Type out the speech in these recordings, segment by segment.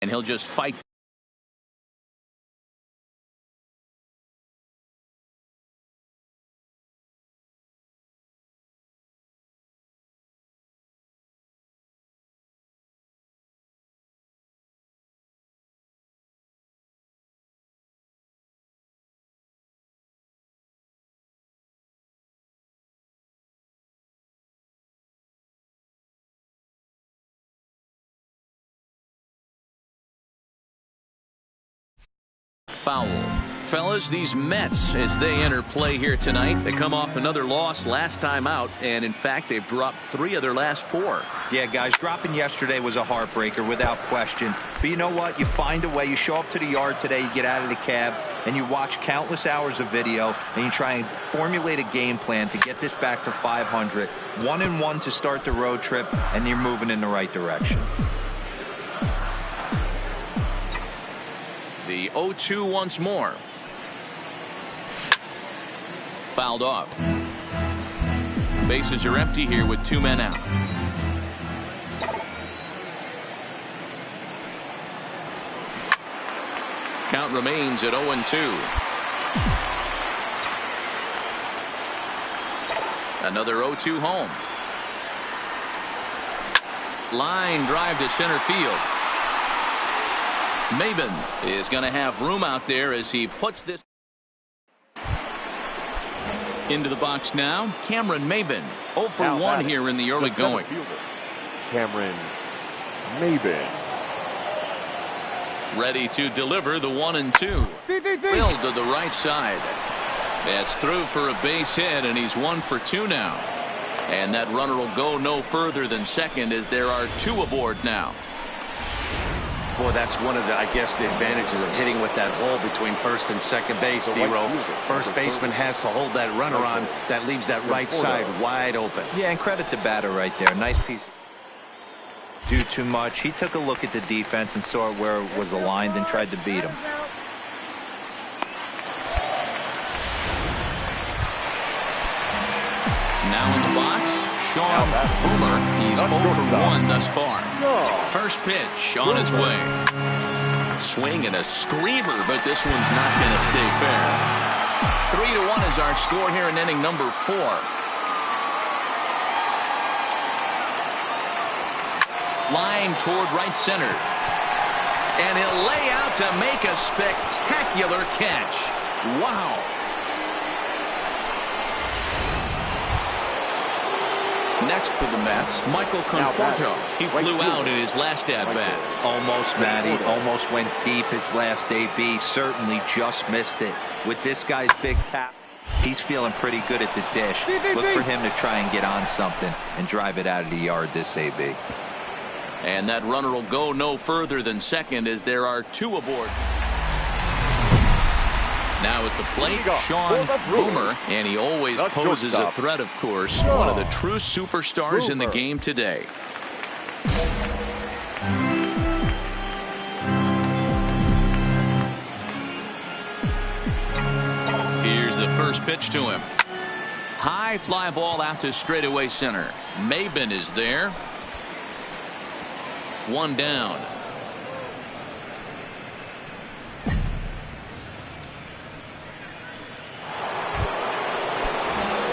and he'll just fight. Foul. Fellas, these Mets, as they enter play here tonight, they come off another loss last time out, and in fact they've dropped 3 of their last 4. Yeah, guys, dropping yesterday was a heartbreaker without question, but you know what, you find a way. You show up to the yard today, you get out of the cab, and you watch countless hours of video, and you try and formulate a game plan to get this back to 500. 1-1 to start the road trip, and you're moving in the right direction. The 0-2 once more. Fouled off. Bases are empty here with 2 men out. Count remains at 0-2. Another 0-2 home. Line drive to center field. Maben is going to have room out there as he puts this into the box now. Cameron Maben 0 for 1 here in the early going. Cameron Maben ready to deliver the 1-2. Filled to the right side. That's through for a base hit, and he's 1 for 2 now. And that runner will go no further than second as there are 2 aboard now. Boy, that's one of the, I guess, the advantages of hitting with that hole between first and second base, D-Row. First baseman has to hold that runner on. That leaves that right side wide open. Yeah, and credit the batter right there. Nice piece. Do too much. He took a look at the defense and saw where it was aligned and tried to beat him. Now in the box, Sean Boomer. He's 0 for 1 thus far. First pitch on its way. Swing and a screamer, but this one's not going to stay fair. 3-1 is our score here in inning number 4. Line toward right center. And he'll lay out to make a spectacular catch. Wow. Next for the Mets, Michael Conforto. He flew out in his last at-bat. Almost, Matty. Almost went deep his last AB. Certainly just missed it. With this guy's big cap, he's feeling pretty good at the dish. Look for him to try and get on something and drive it out of the yard this AB. And that runner will go no further than second as there are 2 aboard. Now at the plate, Sean Boomer, and he always poses a threat, of course. One of the true superstars in the game today. Here's the first pitch to him. High fly ball out to straightaway center. Maben is there. 1 down.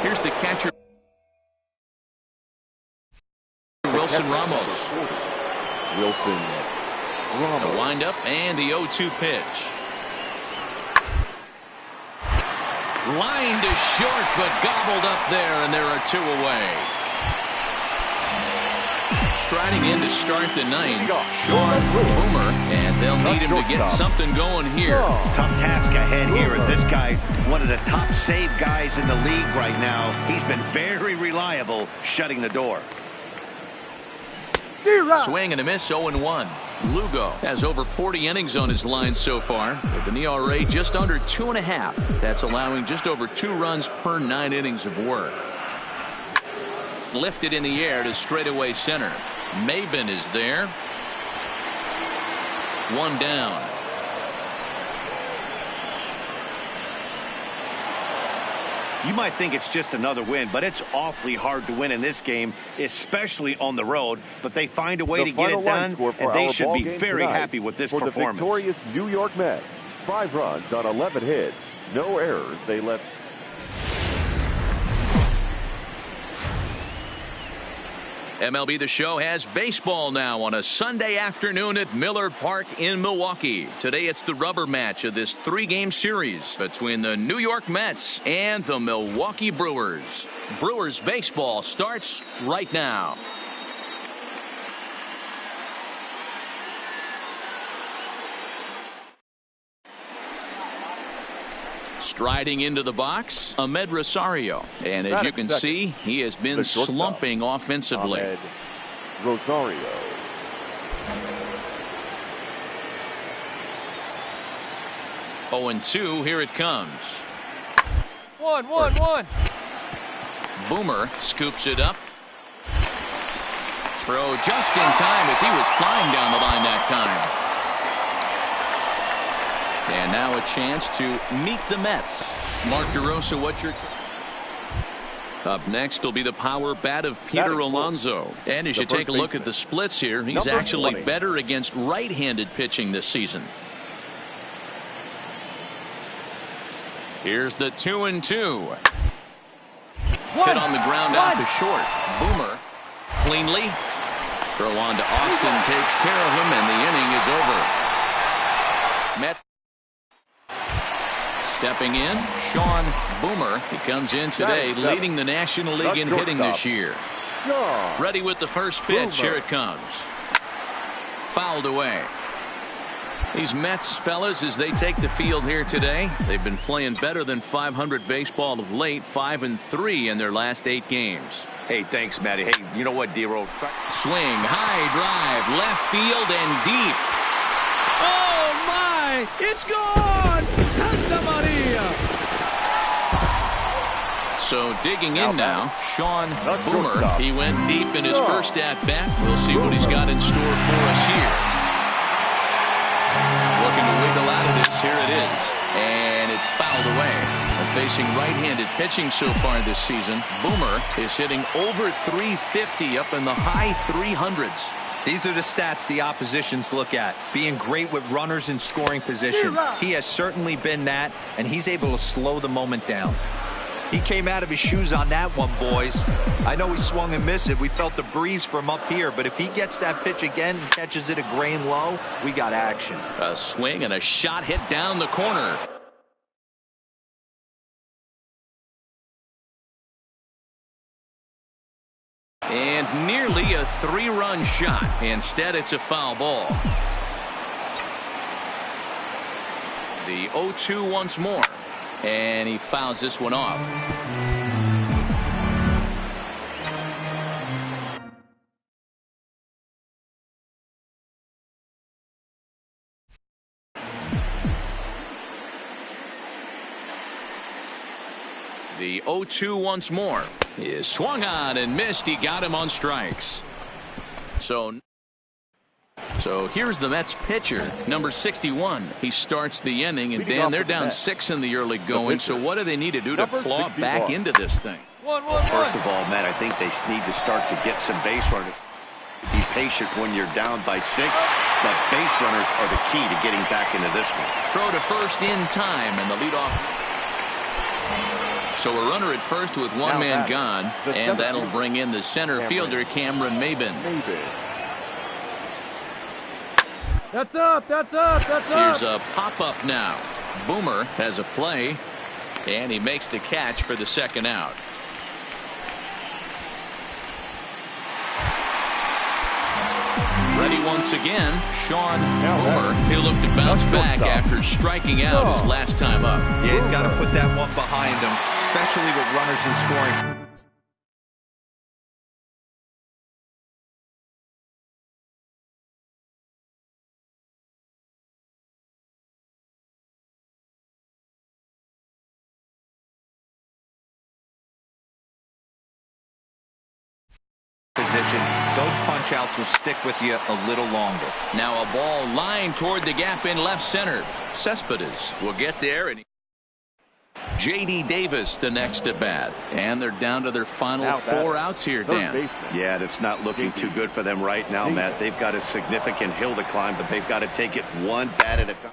Here's the catcher, Wilson Ramos. The windup and the 0-2 pitch. Line to short, but gobbled up there, and there are 2 away. Striding in to start the 9th, Sean Boomer, and they'll need him to get something going here. Tough task ahead here as this guy, one of the top save guys in the league right now. He's been very reliable shutting the door. Swing and a miss, 0-1. Lugo has over 40 innings on his line so far, with an ERA just under 2.5. That's allowing just over 2 runs per 9 innings of work. Lifted in the air to straightaway center. Maben is there. 1 down. You might think it's just another win, but it's awfully hard to win in this game, especially on the road. But they find a way to get it done, and they should be very happy with this performance. For the victorious New York Mets, 5 runs on 11 hits, no errors. They left. MLB The Show has baseball now on a Sunday afternoon at Miller Park in Milwaukee. Today it's the rubber match of this 3-game series between the New York Mets and the Milwaukee Brewers. Brewers baseball starts right now. Striding into the box, Ahmed Rosario. And as you can see, he has been slumping offensively. Ahmed Rosario. Oh, and 2, here it comes. 1-1-1. Boomer scoops it up. Throw just in time as he was flying down the line that time. And now a chance to meet the Mets. Mark DeRosa, what's your... Up next will be the power bat of Peter Alonso. And as you take a look at the splits here, he's actually better against right-handed pitching this season. Here's the 2-2. Hit on the ground out to short. Boomer cleanly. Throw on to Austin, takes care of him, and the inning is over. Mets stepping in, Sean Boomer. He comes in today leading the National League in hitting this year. Ready with the first pitch. Here it comes. Fouled away. These Mets fellas, as they take the field here today, they've been playing better than .500 baseball of late, 5-3 in their last 8 games. Hey, thanks, Matty. Hey, you know what, D-Roll? Swing, high drive, left field and deep. Oh my! It's gone! Santa Maria! So digging in now, Sean Boomer. He went deep in his first at-bat. We'll see what he's got in store for us here. Looking to wiggle out of this. Here it is. And it's fouled away. Facing right-handed pitching so far this season, Boomer is hitting over .350 up in the high 300s. These are the stats the oppositions look at. Being great with runners in scoring position. He has certainly been that, and he's able to slow the moment down. He came out of his shoes on that one, boys. I know he swung and missed it. We felt the breeze from up here, but if he gets that pitch again and catches it a grain low, we got action. A swing and a shot hit down the corner. And nearly a 3-run shot. Instead, it's a foul ball. The 0-2 once more. And he fouls this one off. The 0-2 once more. He is swung on and missed. He got him on strikes. So here's the Mets pitcher, number 61. He starts the inning, and Dan, they're down 6 in the early going. So what do they need to do to claw back into this thing? First of all, Matt, I think they need to start to get some base runners. Be patient when you're down by 6, but base runners are the key to getting back into this one. Throw to first in time, and the leadoff. So a runner at first with one man gone, and that'll bring in the center fielder, Cameron Maybin. That's up, that's up, that's up. Here's a pop-up now. Boomer has a play, and he makes the catch for the second out. Ready once again, Sean Boomer. He'll look to bounce back after striking out his last time up. Yeah, he's got to put that one behind him, especially with runners in scoring. Position, those punch outs will stick with you a little longer. Now a ball lined toward the gap in left center. Cespedes will get there, and J.D. Davis the next at bat. And they're down to their final 4 outs here, Dan. Yeah, that's not looking too good for them right now, Matt. They've got a significant hill to climb, but they've got to take it one bat at a time.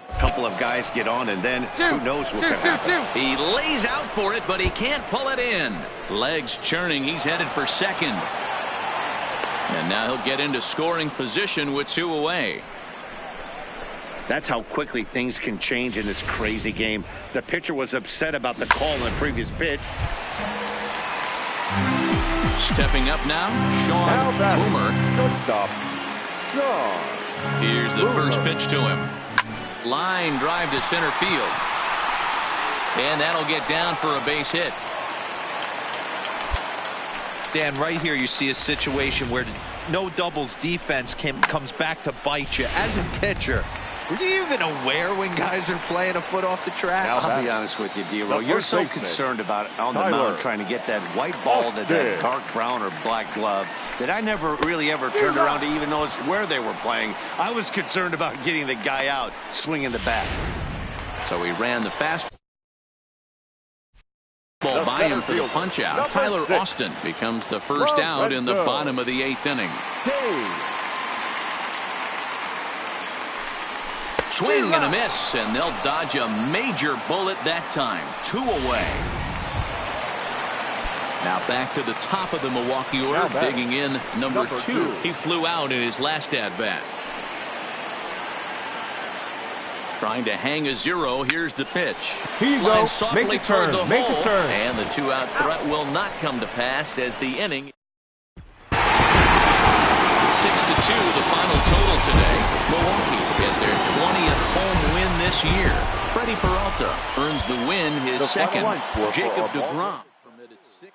A couple of guys get on, and then who knows what could happen. He lays out for it, but he can't pull it in. Legs churning. He's headed for second. And now he'll get into scoring position with 2 away. That's how quickly things can change in this crazy game. The pitcher was upset about the call in the previous pitch. Stepping up now, Sean Boomer. Shortstop, Sean. Here's the first pitch to him. Line drive to center field. And that'll get down for a base hit. Dan, right here you see a situation where no doubles defense comes back to bite you. As a pitcher, were you even aware when guys are playing a foot off the track? I'll be honest with you, D-Roll. You're so concerned about on the mound trying to get that white ball to that dark brown or black glove that I never really ever turned around to even notice where they were playing. I was concerned about getting the guy out, swinging the bat. So he ran the fastball by him for the punch out. Tyler Austin becomes the first out in the bottom of the 8th inning. Swing and a miss, and they'll dodge a major bullet that time. 2 away. Now back to the top of the Milwaukee order, digging in number 2. He flew out in his last at-bat. Trying to hang a 0. Here's the pitch. Line softly toward the hole, and the 2-out threat will not come to pass as the inning. 6-2, the final total today. Milwaukee get their 20th home win this year. Freddie Peralta earns the win, his second. Jacob deGrom permitted 6.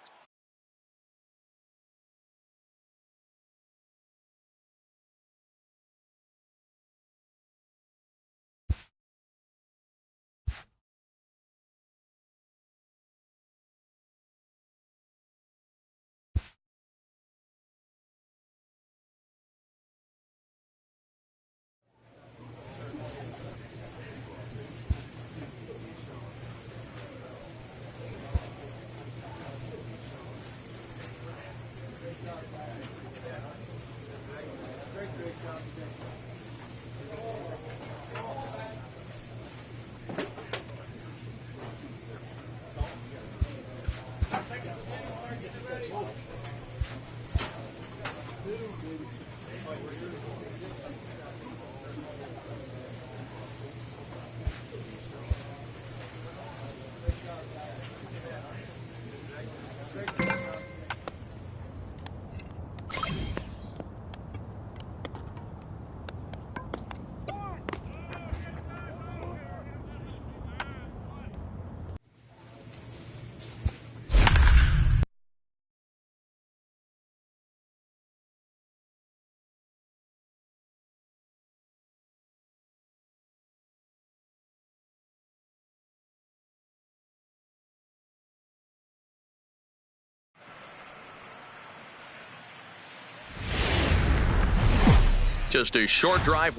Just a short drive.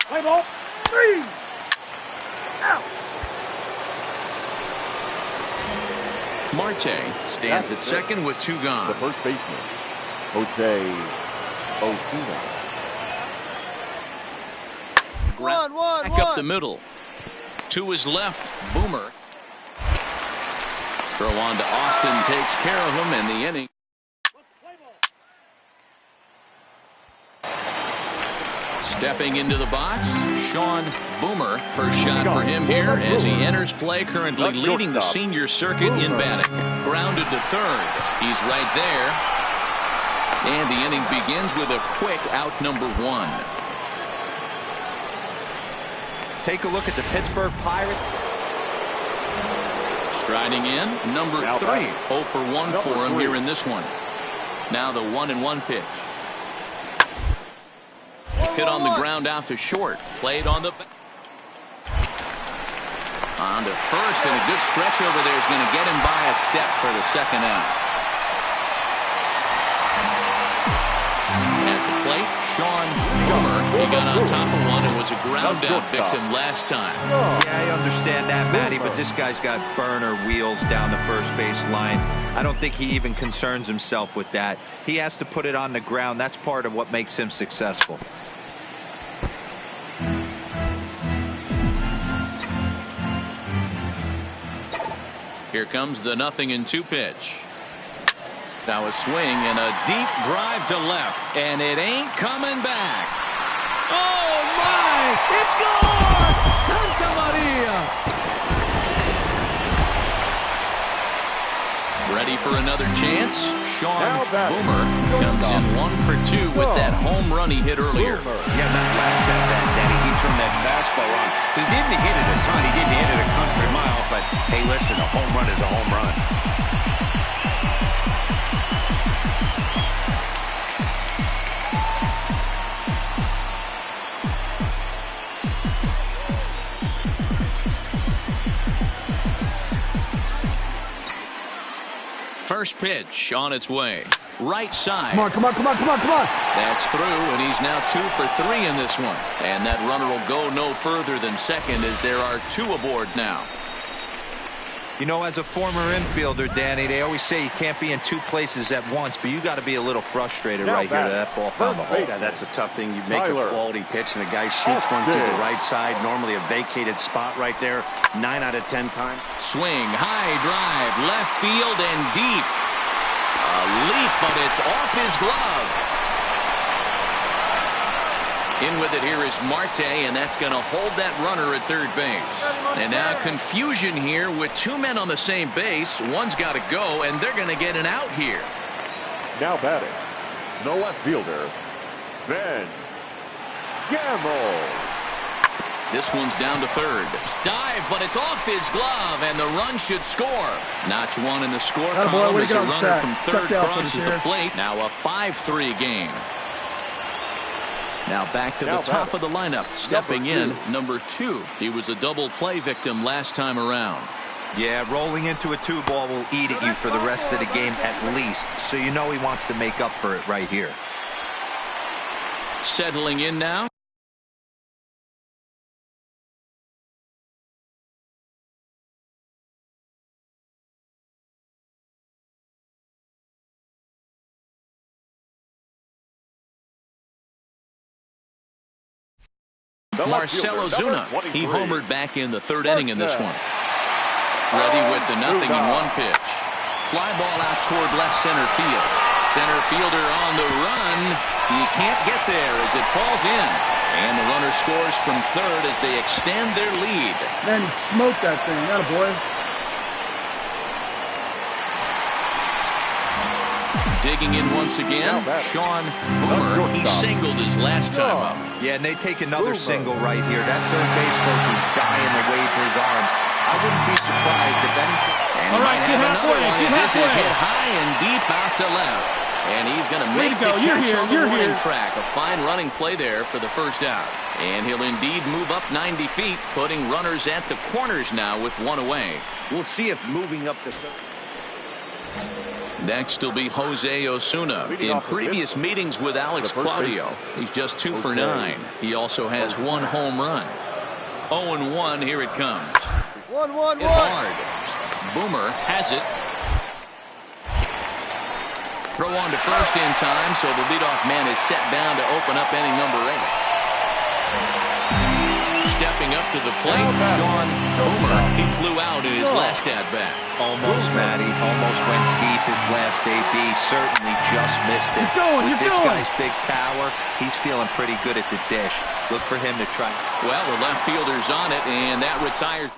Play ball. 3. Out. Marte stands at second with 2 gone. The first baseman, Jose Osuna. Back up the middle. To his left, Boomer. Throw on to Austin, takes care of him in the inning. Stepping into the box, Sean Boomer. First shot for him here as he enters play, currently leading the senior circuit in batting. Grounded to third. He's right there. And the inning begins with a quick out number 1. Take a look at the Pittsburgh Pirates. Striding in, number 3. 0 for 1 for him here in this one. Now the 1-1 pitch. Hit on the ground out to short. Played on the back. On to first, and a good stretch over there is going to get him by a step for the second out. At the plate, Sean Boomer. He got on top of one and was a ground out victim last time. Yeah, I understand that, Matty, but this guy's got burner wheels down the first base line. I don't think he even concerns himself with that. He has to put it on the ground. That's part of what makes him successful. Here comes the 0-2 pitch. Now a swing and a deep drive to left, and it ain't coming back. Oh my! It's gone! Santa Maria! Ready for another chance? Sean Boomer comes in 1 for 2 with that home run he hit earlier. Yeah, that last at bat, Danny, he turned that fastball on. He didn't hit it a ton. He didn't hit it a country mile, but hey, listen, a home run is a home run. First pitch on its way. Right side. Come on, come on, come on, come on, come on. That's through, and he's now 2 for 3 in this one. And that runner will go no further than second as there are 2 aboard now. You know, as a former infielder, Danny, they always say you can't be in 2 places at once, but you got to be a little frustrated right here that that ball found the hole. Yeah, that's a tough thing. You make a quality pitch, and a guy shoots one to the right side, normally a vacated spot right there, 9 out of 10 times. Swing, high drive, left field and deep. A leap, but it's off his glove. In with it here is Marte, and that's going to hold that runner at third base. And now confusion here with 2 men on the same base. One's got to go, and they're going to get an out here. Now batting, the left fielder, Ben Gamble. This one's down to third. Dive, but it's off his glove, and the run should score. Notch 1 in the score column as a runner from third crosses the plate. Now a 5-3 game. Now back to the top of the lineup. Stepping in, number 2. He was a double play victim last time around. Yeah, rolling into a 2-ball will eat at you for the rest of the game at least. So you know he wants to make up for it right here. Settling in now. Marcell Ozuna. He homered back in the 3rd inning in this one. Ready with the 0-1 pitch. Fly ball out toward left center field. Center fielder on the run. He can't get there as it falls in. And the runner scores from third as they extend their lead. Man, he smoked that thing. Atta boy. Digging in once again, Sean Boomer. He singled his last time up. Yeah, and they take another single right here. That third base coach is dying to wave his arms. I wouldn't be surprised if anything. And he might have another one as this is hit high and deep out to left. And he's going to make the catch on the warning track. A fine running play there for the first out. And he'll indeed move up 90 feet, putting runners at the corners now with 1 away. We'll see if moving up the third. Next will be Jose Osuna. In previous meetings with Alex Claudio, he's just 2 for 9. He also has 1 home run. 0-1, here it comes. 1-1-1. Hard. Boomer has it. Throw on to first in time, so the leadoff man is set down to open up inning number 8. Stepping up to the plate, Sean Boomer. He flew out in his last at-bat. Almost, Matty. Almost went deep his last AB. Certainly just missed it. With this guy's big power, he's feeling pretty good at the dish. Look for him to try. Well, the left fielder's on it, and that retires.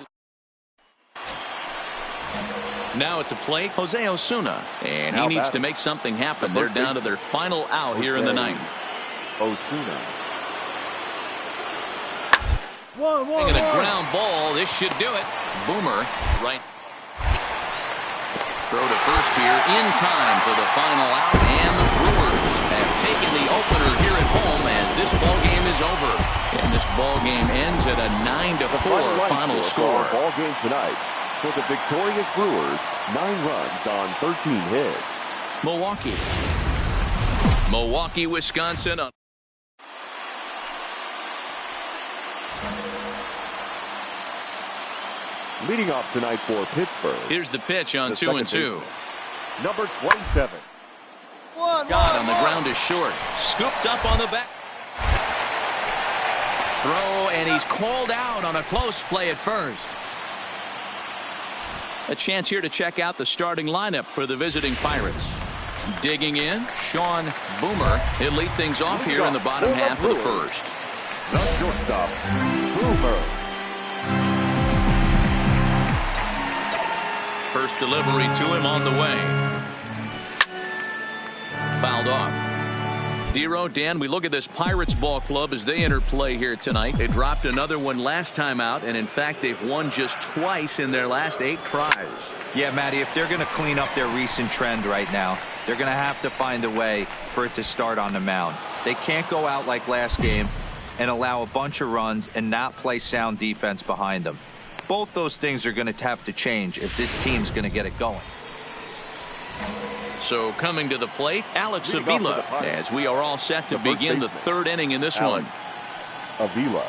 Now at the plate, Jose Osuna. And he needs to make something happen. They're down to their final out here in the 9th. Osuna. And a ground ball. This should do it. Boomer, right. Throw to first here in time for the final out. And the Brewers have taken the opener here at home as this ball game is over. And this ball game ends at a 9-4 final score. Ball game tonight for the victorious Brewers. 9 runs on 13 hits. Milwaukee, Wisconsin. Leading off tonight for Pittsburgh. Here's the pitch on 2-2. Number 27. Scott on the ground is short. Scooped up on the back. Throw, and he's called out on a close play at first. A chance here to check out the starting lineup for the visiting Pirates. Digging in, Sean Boomer. He'll lead things off here in the bottom half of the first. The shortstop, Boomer. First delivery to him on the way. Fouled off. Dero, Dan, we look at this Pirates ball club as they enter play here tonight. They dropped another one last time out, and in fact, they've won just twice in their last 8 tries. Yeah, Matty, if they're going to clean up their recent trend right now, they're going to have to find a way for it to start on the mound. They can't go out like last game and allow a bunch of runs and not play sound defense behind them. Both those things are going to have to change if this team's going to get it going. So coming to the plate, Alex Avila, as we are all set to begin the 3rd inning in this one. Avila.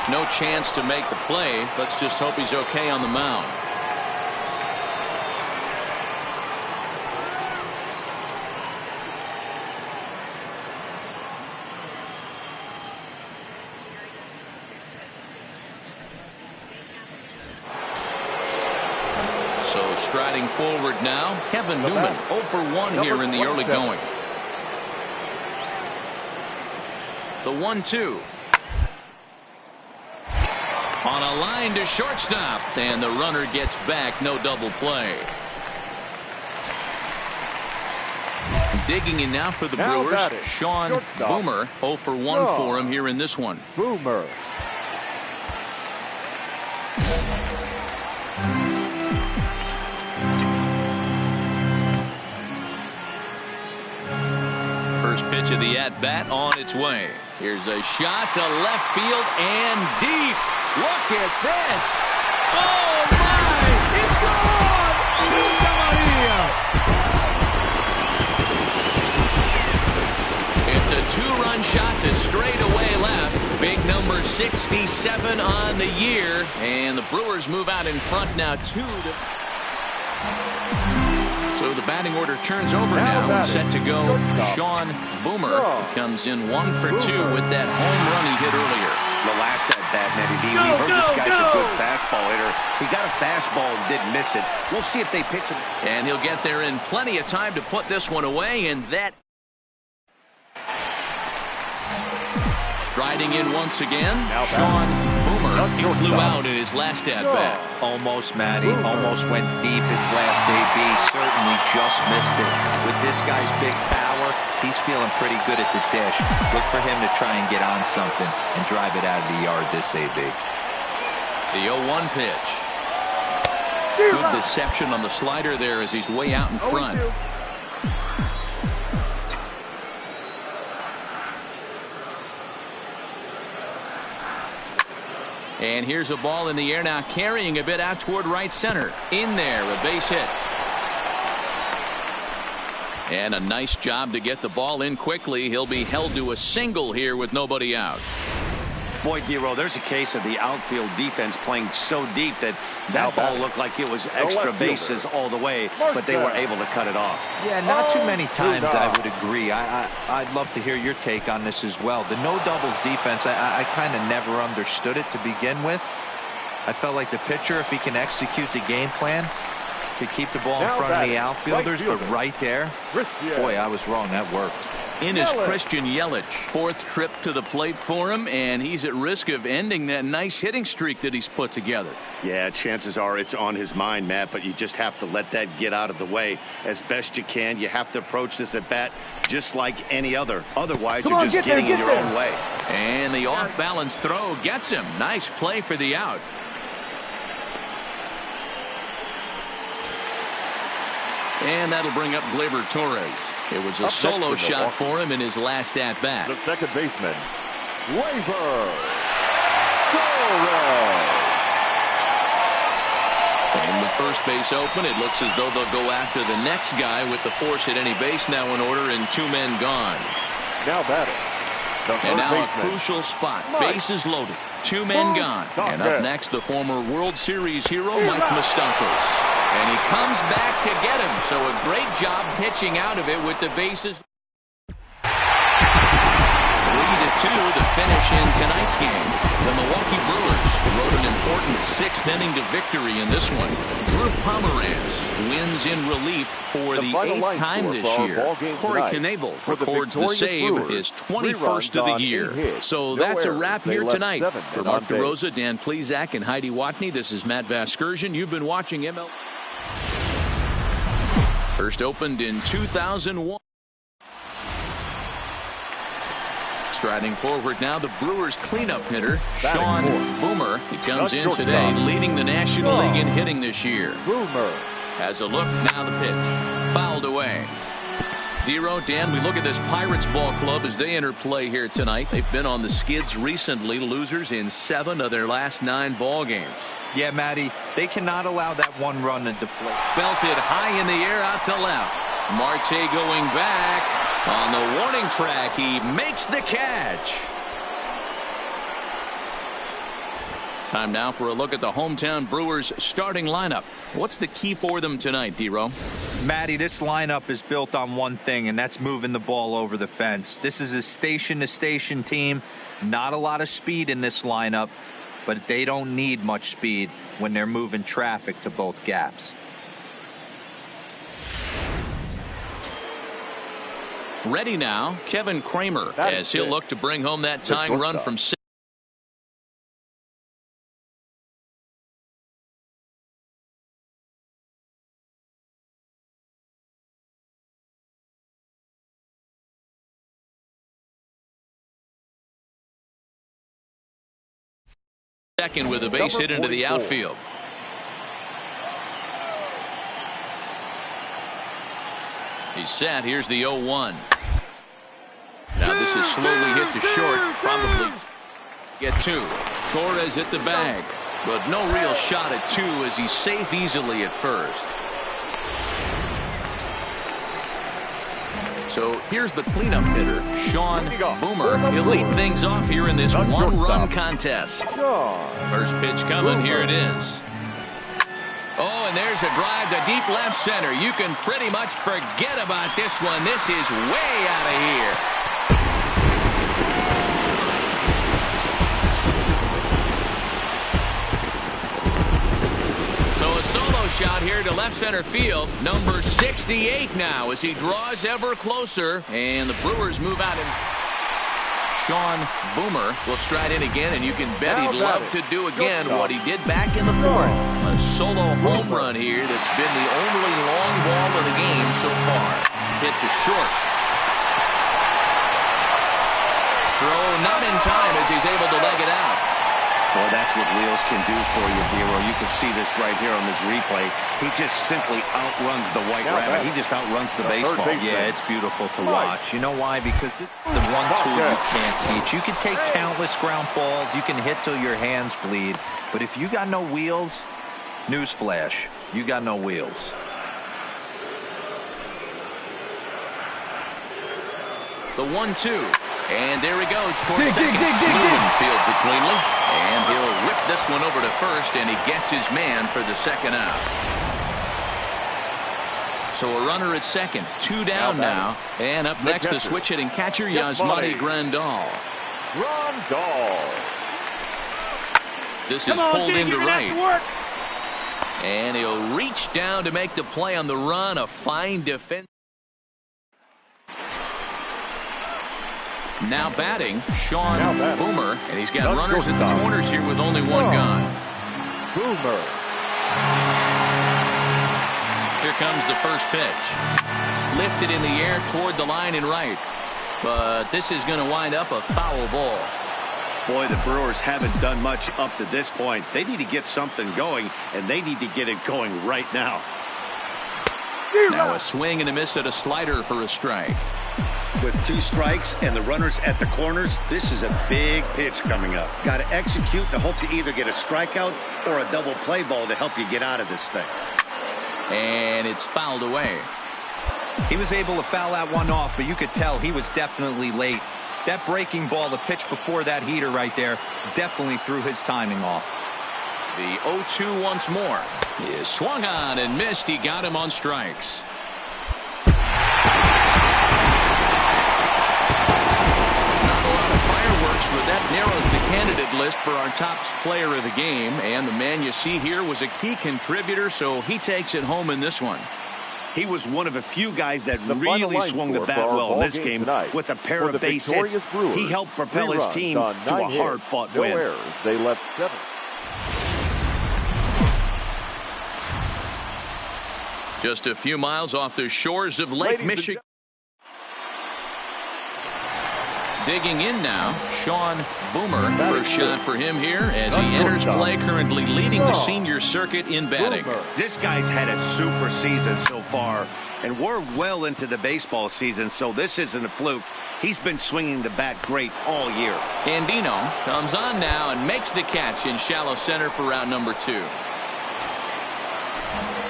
No chance to make the play. Let's just hope he's okay on the mound. So striding forward now, Kevin Newman 0 for 1 here in the early going. The 1-2. On a line to shortstop, and the runner gets back. No double play. Digging in now for the Brewers, Sean Boomer. 0 for 1 for him here in this one. Boomer. First pitch of the at-bat on its way. Here's a shot to left field and deep. Look at this. Oh, my. It's gone. It's a 2-run shot to straightaway left. Big number 67 on the year. And the Brewers move out in front now 2-0. So the batting order turns over now and set to go. Sean Boomer comes in 1 for 2 with that home run he hit earlier. The last at bat, Matty B. We heard this guy's a good fastball hitter. He got a fastball and didn't miss it. We'll see if they pitch him. And he'll get there in plenty of time to put this one away, and that. Striding in once again, Sean Boomer. He flew out in his last at-bat. Almost, Matty. Almost went deep his last AB. Certainly just missed it. With this guy's big power, he's feeling pretty good at the dish. Look for him to try and get on something and drive it out of the yard this AB. The 0-1 pitch. Good deception on the slider there as he's way out in front. And here's a ball in the air now, carrying a bit out toward right center. In there, a base hit. And a nice job to get the ball in quickly. He'll be held to a single here with nobody out. Boy, Dero, there's a case of the outfield defense playing so deep that ball looked like it was extra bases all the way, but they were able to cut it off. Yeah, not too many times I would agree. I'd love to hear your take on this as well. The no doubles defense, I kind of never understood it to begin with. I felt like the pitcher, if he can execute the game plan, could keep the ball in front of the outfielders, but right there, boy, I was wrong. That worked. In is Christian Yelich. 4th trip to the plate for him, and he's at risk of ending that nice hitting streak that he's put together. Yeah, chances are it's on his mind, Matt, but you just have to let that get out of the way as best you can. You have to approach this at bat just like any other. Otherwise, you're just getting in your own way. And the off-balance throw gets him. Nice play for the out. And that'll bring up Gleyber Torres. It was a solo shot for him in his last at-bat. The second baseman, Gleyber Torres. And with first base open. It looks as though they'll go after the next guy with the force at any base now in order and 2 men gone. Now batting. And now a crucial spot. Bases loaded. 2 men gone. And up next, the former World Series hero, Mike Moustakas. And he comes back to get him. So a great job pitching out of it with the bases. 3-2 the finish in tonight's game. The Milwaukee Brewers rode an important 6th inning to victory in this one. Drew Pomeranz wins in relief for the 8th time this year. Corey Knebel records the save, his 21st of the year. So that's a wrap here tonight. For Mark DeRosa, Dan Plesac, and Heidi Watney, this is Matt Vasgersian. You've been watching MLB. First opened in 2001. Striding forward now, the Brewers cleanup hitter, Sean Boomer. He comes in today, leading the National League in hitting this year. Boomer has a look, now the pitch. Fouled away. Dero, Dan, we look at this Pirates ball club as they enter play here tonight. They've been on the skids recently, losers in 7 of their last 9 ball games. Yeah, Matty, they cannot allow that 1 run to deflate. Belted high in the air out to left. Marte going back. On the warning track, he makes the catch. Time now for a look at the hometown Brewers starting lineup. What's the key for them tonight, Dero? Matty, this lineup is built on one thing, and that's moving the ball over the fence. This is a station-to-station team. Not a lot of speed in this lineup, but they don't need much speed when they're moving traffic to both gaps. Ready now, Kevin Kramer, as he'll look to bring home that tying run from 6. Second with a base hit into the outfield. He's set. Here's the 0-1. Now this is slowly hit to short. Probably get 2. Torres hit the bag, but no real shot at 2 as he's safe easily at first. So here's the cleanup hitter, Sean Boomer. He'll lead things off here in this 1-run contest. First pitch coming. Here it is. Oh, and there's a drive to deep left center. You can pretty much forget about this one. This is way out of here. So a solo shot here to left center field. Number 68 now as he draws ever closer. And the Brewers move out and Sean Boomer will stride in again, and you can bet he'd love to do again what he did back in the 4th. A solo home run here that's been the only long ball of the game so far. Hit to short. Throw not in time as he's able to leg it out. Boy, that's what wheels can do for you, Dero. You can see this right here on this replay. He just simply outruns the white rabbit. He just outruns the baseball. Yeah, it's beautiful to watch. You know why? Because it's the one tool you can't teach. You can take countless ground balls. You can hit till your hands bleed. But if you got no wheels, newsflash, you got no wheels. The 1-2. And there he goes towards second. Newman fields it cleanly. And he'll whip this one over to first, and he gets his man for the second out. So a runner at second. 2 down now. And up next, the switch-hitting catcher, Yasmani Grandal. This is pulled into right. And he'll reach down to make the play on the run. A fine defense. Now batting, Sean Boomer, and he's got runners at the corners here with only 1 gone. Boomer. Here comes the first pitch. Lifted in the air toward the line and right. But this is going to wind up a foul ball. Boy, the Brewers haven't done much up to this point. They need to get something going, and they need to get it going right now. Now a swing and a miss at a slider for a strike. With 2 strikes and the runners at the corners, this is a big pitch coming up. Got to execute to hope to either get a strikeout or a double play ball to help you get out of this thing. And it's fouled away. He was able to foul that one off, but you could tell he was definitely late. That breaking ball, the pitch before that heater right there, definitely threw his timing off. The 0-2 once more. He swung on and missed. He got him on strikes. But that narrows the candidate list for our top player of the game, and the man you see here was a key contributor, so he takes it home in this one. He was one of a few guys that really swung the bat well in this game with a pair of base hits. He helped propel his team to a hard-fought win. Errors. They left 7. Just a few miles off the shores of Lake Michigan. Digging in now, Sean Boomer. First shot for him here as he enters play, currently leading the senior circuit in batting. This guy's had a super season so far, and we're well into the baseball season, so this isn't a fluke. He's been swinging the bat great all year. Andino comes on now and makes the catch in shallow center for round number 2.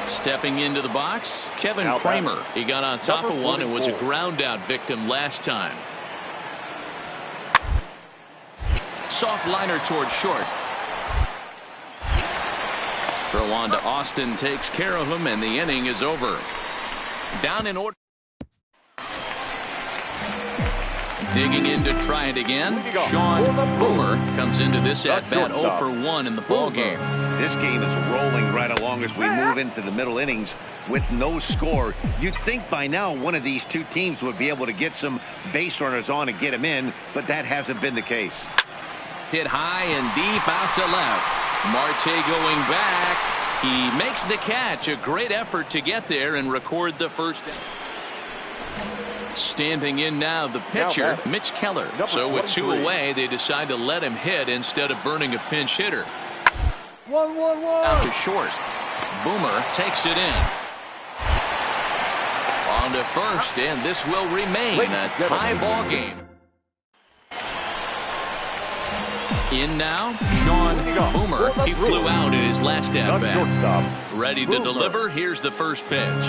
Stepping into the box, Kevin Kramer. He got on top of one and was a ground out victim last time. Soft liner toward short. Throw on to Austin, takes care of him, and the inning is over. Down in order. Digging in to try it again. Sean Boomer comes into this at bat 0 for 1 in the ball game. This game is rolling right along as we move into the middle innings with no score. You'd think by now one of these 2 teams would be able to get some base runners on and get them in, but that hasn't been the case. Hit high and deep out to left. Marte going back. He makes the catch. A great effort to get there and record the first. Standing in now, the pitcher, Mitch Keller. So with 2 away, they decide to let him hit instead of burning a pinch hitter. 1-1-1. Out to short. Boomer takes it in. On to first, and this will remain a tie ball game. In now, Sean Boomer. He flew out in his last at-bat. Ready to deliver. Here's the first pitch.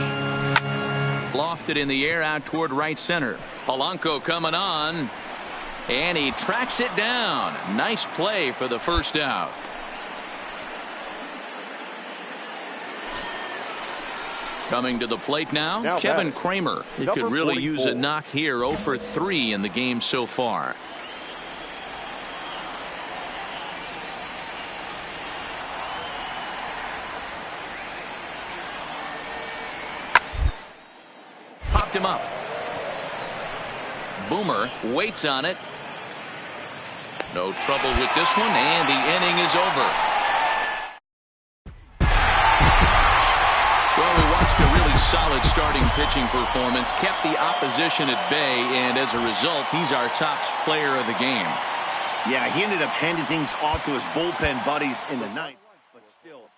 Lofted in the air out toward right center. Polanco coming on. And he tracks it down. Nice play for the first out. Coming to the plate now Kevin Kramer. He could really use a knock here. 0 for 3 in the game so far. Popped him up. Boomer waits on it. No trouble with this one, and the inning is over. Well, we watched a really solid starting pitching performance, kept the opposition at bay, and as a result, he's our top player of the game. Yeah, he ended up handing things off to his bullpen buddies in the ninth, but still.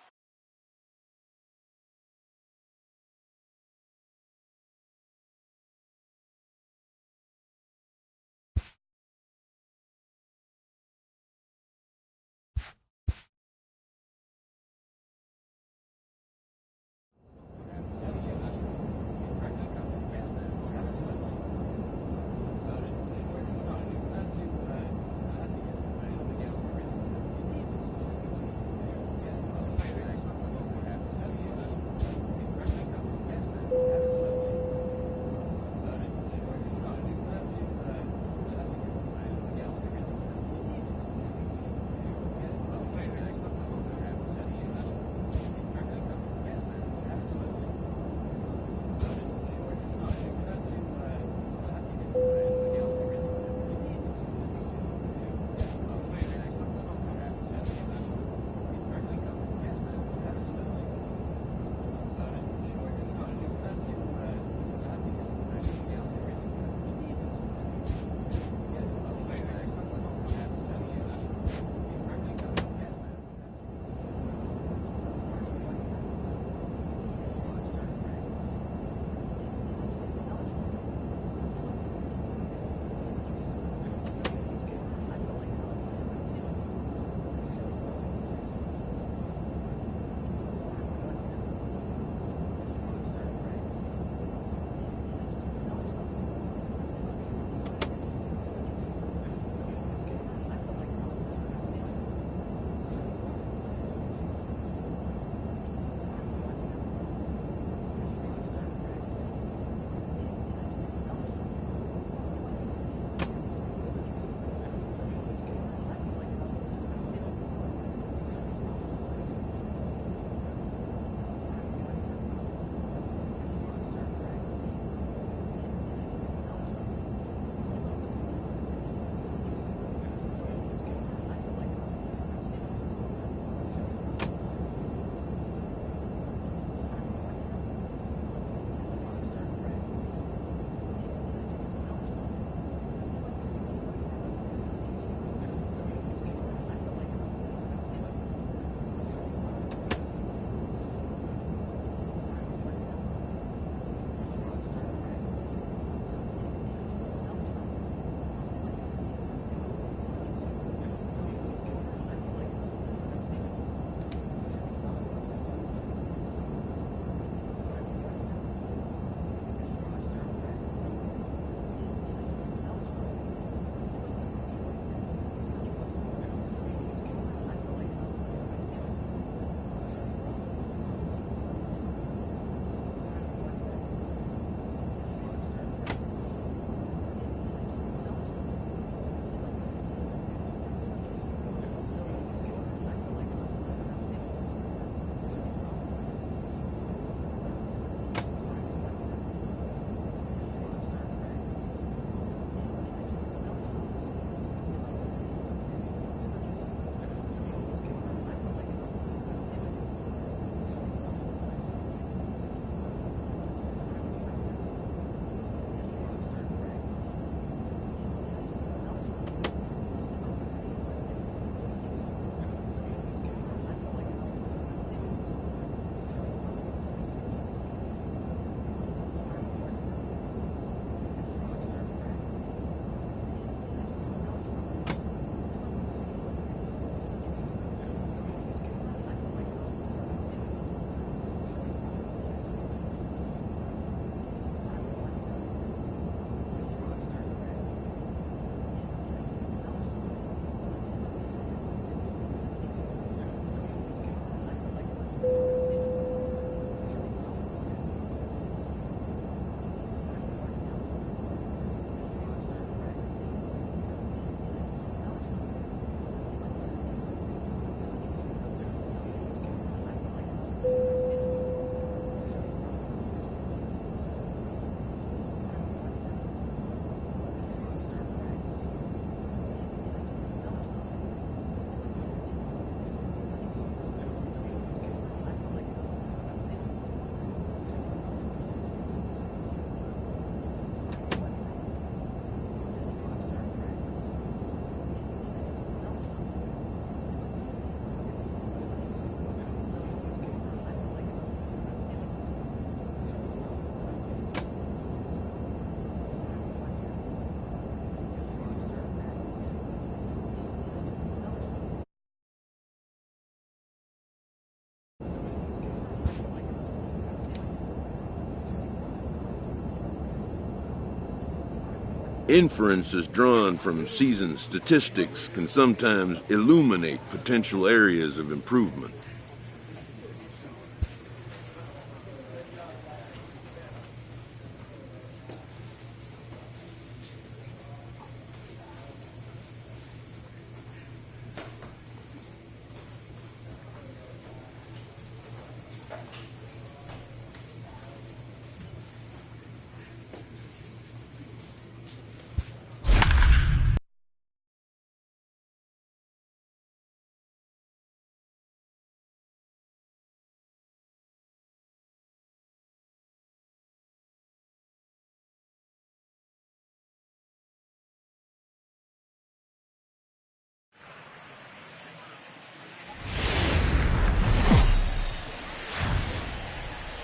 Inferences drawn from season statistics can sometimes illuminate potential areas of improvement.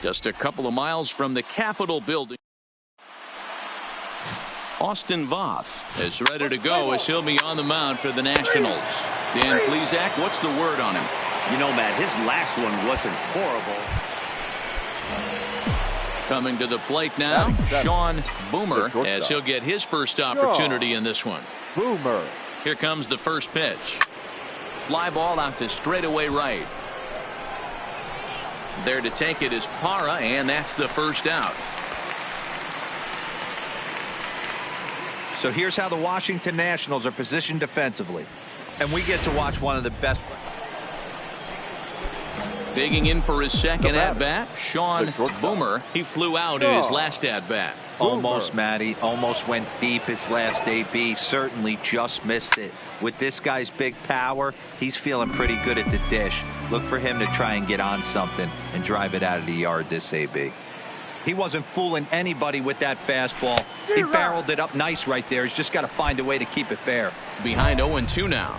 Just a couple of miles from the Capitol building. Austin Voth is ready to go as he'll be on the mound for the Nationals. Dan Plesac, what's the word on him? You know, Matt, his last one wasn't horrible. Coming to the plate now, Sean Boomer, as he'll get his first opportunity in this one. Boomer. Here comes the first pitch. Fly ball out to straightaway right. There to take it is Parra, and that's the first out. So here's how the Washington Nationals are positioned defensively. And we get to watch one of the best. Digging in for his second at-bat, Sean Boomer. He flew out in his last at-bat. Almost, Matty. Almost went deep his last AB. Certainly just missed it. With this guy's big power, he's feeling pretty good at the dish. Look for him to try and get on something and drive it out of the yard this AB. He wasn't fooling anybody with that fastball. He barreled it up nice right there. He's just got to find a way to keep it fair. Behind 0-2 now.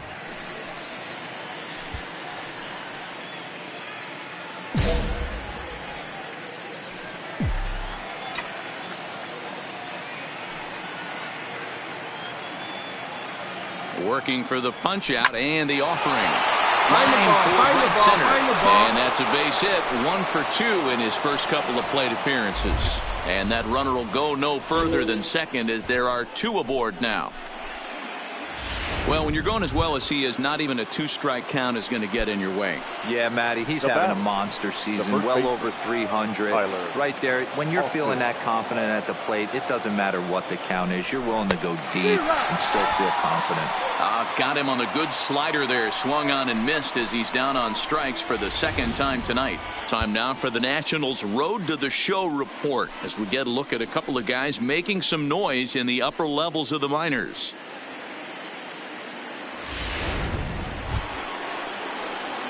Working for the punch out and the offering. Line toward right center. And that's a base hit. 1 for 2 in his first couple of plate appearances. And that runner will go no further than second as there are 2 aboard now. Well, when you're going as well as he is, not even a 2-strike count is going to get in your way. Yeah, Matty, he's having a monster season, well over 300. Right there, when you're feeling that confident at the plate, it doesn't matter what the count is. You're willing to go deep and still feel confident. Got him on the good slider there. Swung on and missed as he's down on strikes for the second time tonight. Time now for the Nationals' Road to the Show report as we get a look at a couple of guys making some noise in the upper levels of the minors.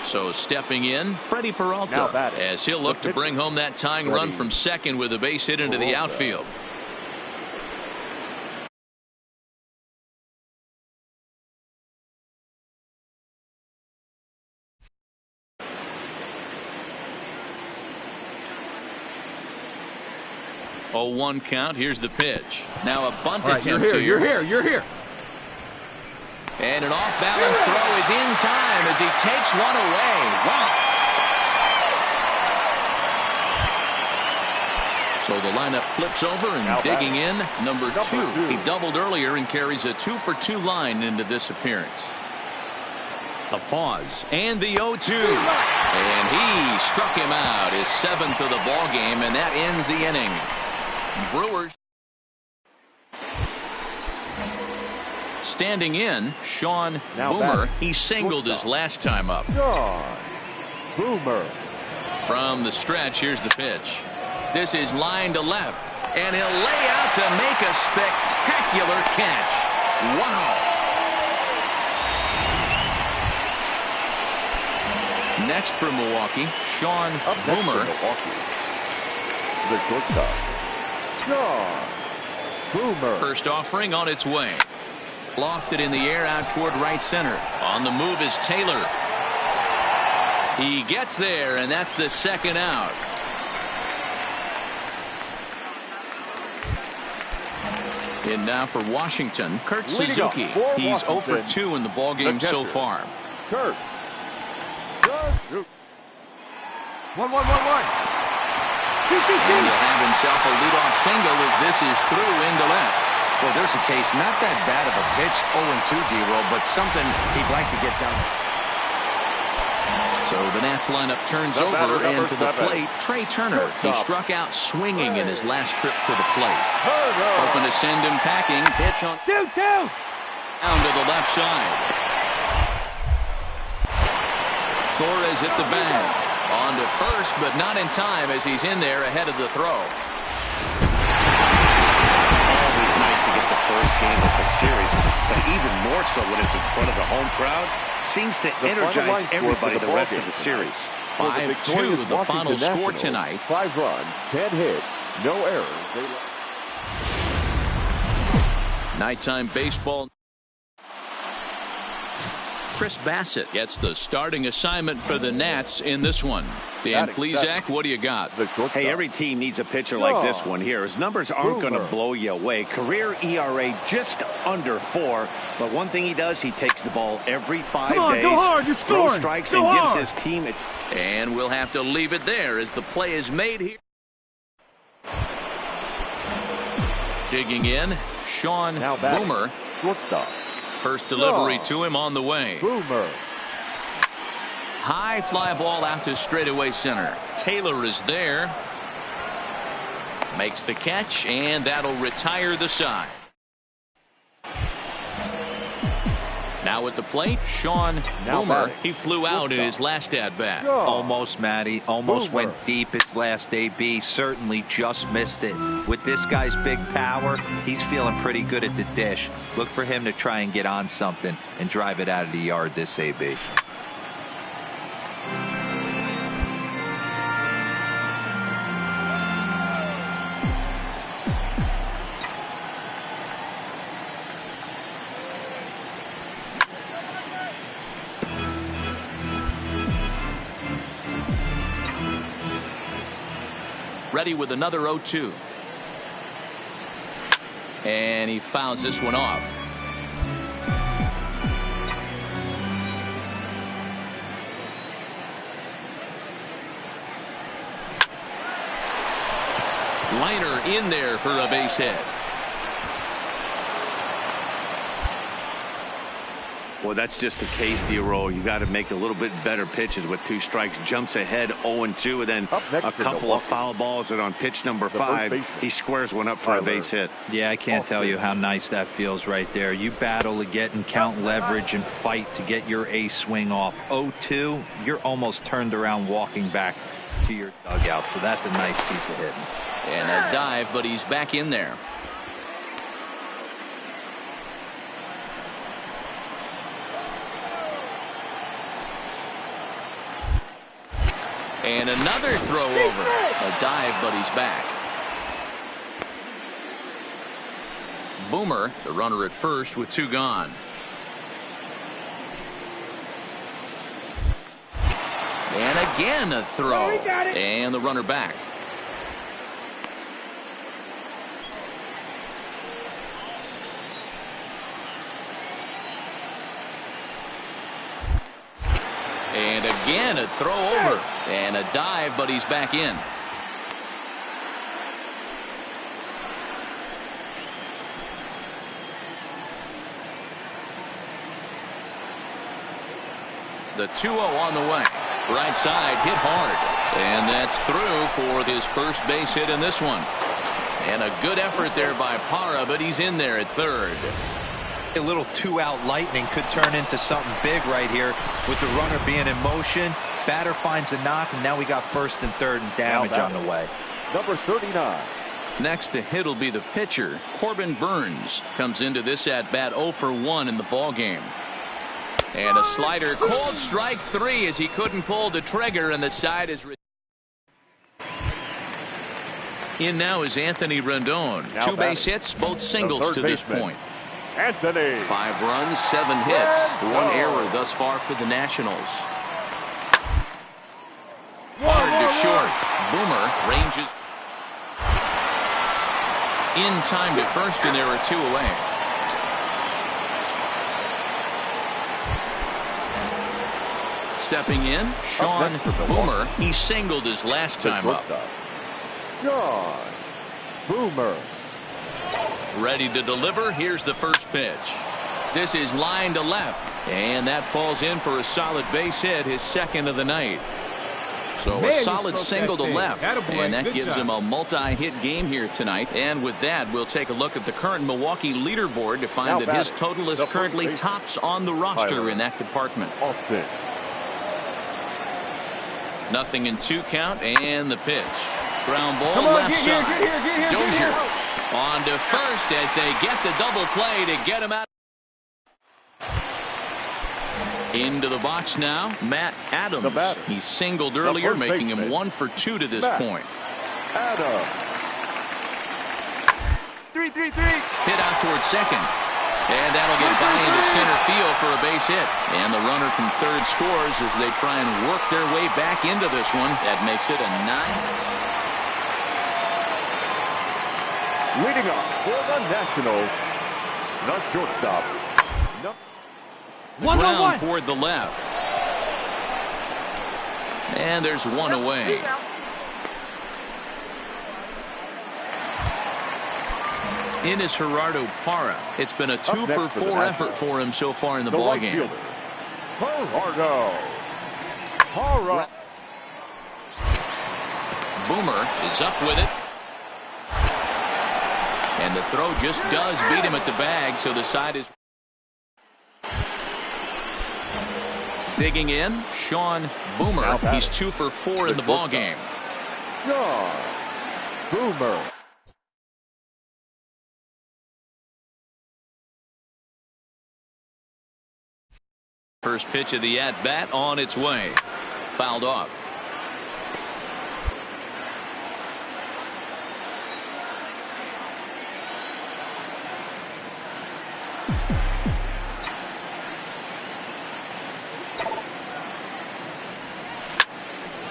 So stepping in, Freddie Peralta, as he'll look to bring home that tying run from second with a base hit into the outfield. Oh, 1 count. Here's the pitch. Now a bunt attempt. You're here. And an off-balance throw is in time as he takes one away. Wow. So the lineup flips over and digging in, number 2. He doubled earlier and carries a 2-for-2 line into this appearance. A pause and the 0-2. And he struck him out, his 7th of the ball game, and that ends the inning. Brewers. Standing in, Sean Boomer. He singled his last time up. Boomer. From the stretch, here's the pitch. This is line to left, and he'll lay out to make a spectacular catch. Wow. Next for Milwaukee, Sean Boomer. The shortstop, Sean Boomer. First offering on its way. Lofted in the air out toward right center. On the move is Taylor. He gets there, and that's the second out. In now for Washington, Kurt Suzuki. He's 0 for 2 in the ballgame so far. Kurt. 1-1-1-1. And he'll have himself a leadoff single as this is through into left. Well, there's a case, not that bad of a pitch, 0-2, D-Roll, but something he'd like to get done. So the Nats lineup turns over, and to the plate, Trey Turner. He struck out swinging in his last trip to the plate. Hoping to send him packing. Pitch on 2-2. down to the left side. Torres hit the bag. On to first, but not in time as he's in there ahead of the throw. Always nice to get the first game of the series, but even more so when it's in front of the home crowd. Seems to energize everybody the rest of the series. 5-2 the final score tonight. 5 runs, 10 hits, no errors. Nighttime baseball. Chris Bassett gets the starting assignment for the Nats in this one. Dan Plesac, what do you got? Hey, every team needs a pitcher like this one here. His numbers aren't going to blow you away. Career ERA just under 4. But one thing he does, he takes the ball every 5 days. Go hard, you're scoring. Throws strikes go and hard. gives his team a... And we'll have to leave it there as the play is made here. Digging in, Sean Boomer. Shortstop. First delivery to him on the way. Boomer. High fly ball out to straightaway center. Taylor is there. Makes the catch, and that'll retire the side. Now at the plate, Sean Boomer. He flew out in his last at-bat. Almost, Matty. Almost went deep his last AB. Certainly just missed it. With this guy's big power, he's feeling pretty good at the dish. Look for him to try and get on something and drive it out of the yard this AB. Ready with another 0-2. And he fouls this one off. Liner in there for a base hit. Well, that's just the case, D-Roll. You got to make a little bit better pitches with 2 strikes. Jumps ahead 0-2, and then a couple of foul balls, and on pitch number 5, he squares one up for a base hit. Yeah, I can't tell you how nice that feels right there. You battle to get and count leverage and fight to get your ace swing off. 0-2, you're almost turned around walking back to your dugout, so that's a nice piece of hitting. And a dive, but he's back in there. And another throw over. A dive, but he's back. Boomer, the runner at first with 2 gone. And again a throw. And the runner back. And again a throw over. And a dive, but he's back in. The 2-0 on the way. Right side hit hard. And that's through for his first base hit in this one. And a good effort there by Parra, but he's in there at third. A little 2-out lightning could turn into something big right here with the runner being in motion. Batter finds a knock, and now we got first and third and damage on the way. Number 39. Next to hit will be the pitcher. Corbin Burns comes into this at bat 0 for 1 in the ball game. And a slider, cold strike 3 as he couldn't pull the trigger, and the side is in now is Anthony Rendon. 2 base hits, both singles to this point. Anthony. 5 runs, 7 hits, 1 error thus far for the Nationals. Hard to short. Boomer ranges in time to first, and there are 2 away. Stepping in, Sean Boomer. He singled his last time up. Sean Boomer. Ready to deliver. Here's the first pitch. This is line to left, and that falls in for a solid base hit, his second of the night. So a solid single to left, and that gives him a multi-hit game here tonight. And with that, we'll take a look at the current Milwaukee leaderboard to find that his total is currently tops on the roster in that department. Austin. Nothing in 2 count, and the pitch. Ground ball left side. Dozier on to first as they get the double play to get him out. Into the box now, Matt Adams. He singled earlier, making him 1 for 2 to this point. Adams. 3-3-3. Hit out towards second. And that'll get by into center field for a base hit. And the runner from third scores as they try and work their way back into this one. That makes it a 9. Leading off for the Nationals, the shortstop. Ground toward the left. And there's one away. In is Gerardo Parra. It's been a 2 for 4 effort for him so far in the ballgame. Gerardo Parra. Boomer is up with it. And the throw just does beat him at the bag, so the side is digging in. Sean Boomer. He's 2 for 4 in the ballgame. Sean Boomer. First pitch of the at-bat on its way. Fouled off.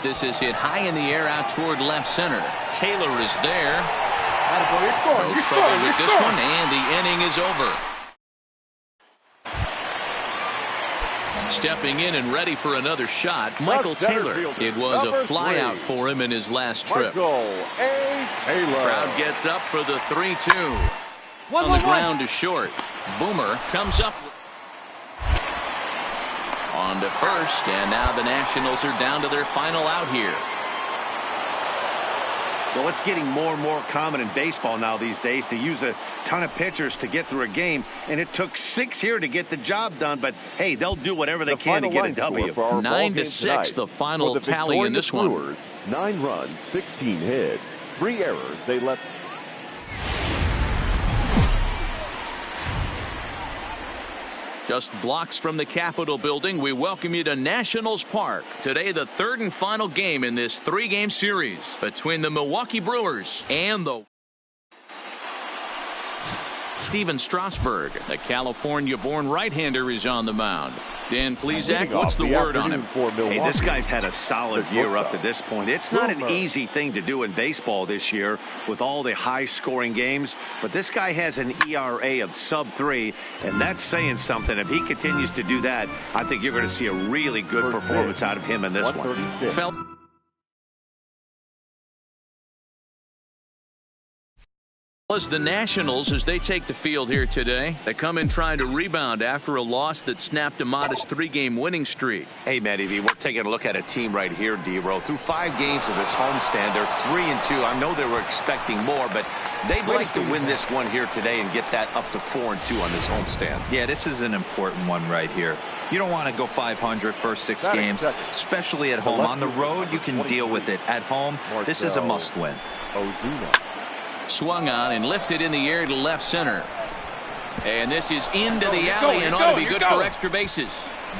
This is hit high in the air out toward left center. Taylor is there. No trouble with this one, and the inning is over. Stepping in and ready for another shot, Michael Taylor. It was a flyout for him in his last trip. Crowd gets up for the 3-2. On the ground to short. Boomer comes up on to first, and now the Nationals are down to their final out here. Well, it's getting more and more common in baseball now these days to use a ton of pitchers to get through a game, and it took 6 here to get the job done, but hey, they'll do whatever they can to get a W. 9-6 the final tally in this one. 9 runs, 16 hits, 3 errors. They left. Just blocks from the Capitol building, we welcome you to Nationals Park. Today, the third and final game in this 3-game series between the Milwaukee Brewers and the Steven Strasburg. The California-born right-hander is on the mound. Dan Plesac, what's the word on him? Hey, this guy's had a solid year up to this point. It's not an easy thing to do in baseball this year with all the high-scoring games, but this guy has an ERA of sub-3, and that's saying something. If he continues to do that, I think you're going to see a really good performance out of him in this one. As the Nationals, as they take the field here today, they come in trying to rebound after a loss that snapped a modest 3-game winning streak. Hey, Matty V, we're taking a look at a team right here, D-Row. Through 5 games of this homestand, they're 3-2. I know they were expecting more, but they'd like to win this one here today and get that up to 4-2 on this homestand. Yeah, this is an important one right here. You don't want to go 500 first 6 games, especially at home. On the road, you can deal with it. At home, this is a must-win. Swung on and lifted in the air to left center. And this is into the alley and ought to be good for extra bases.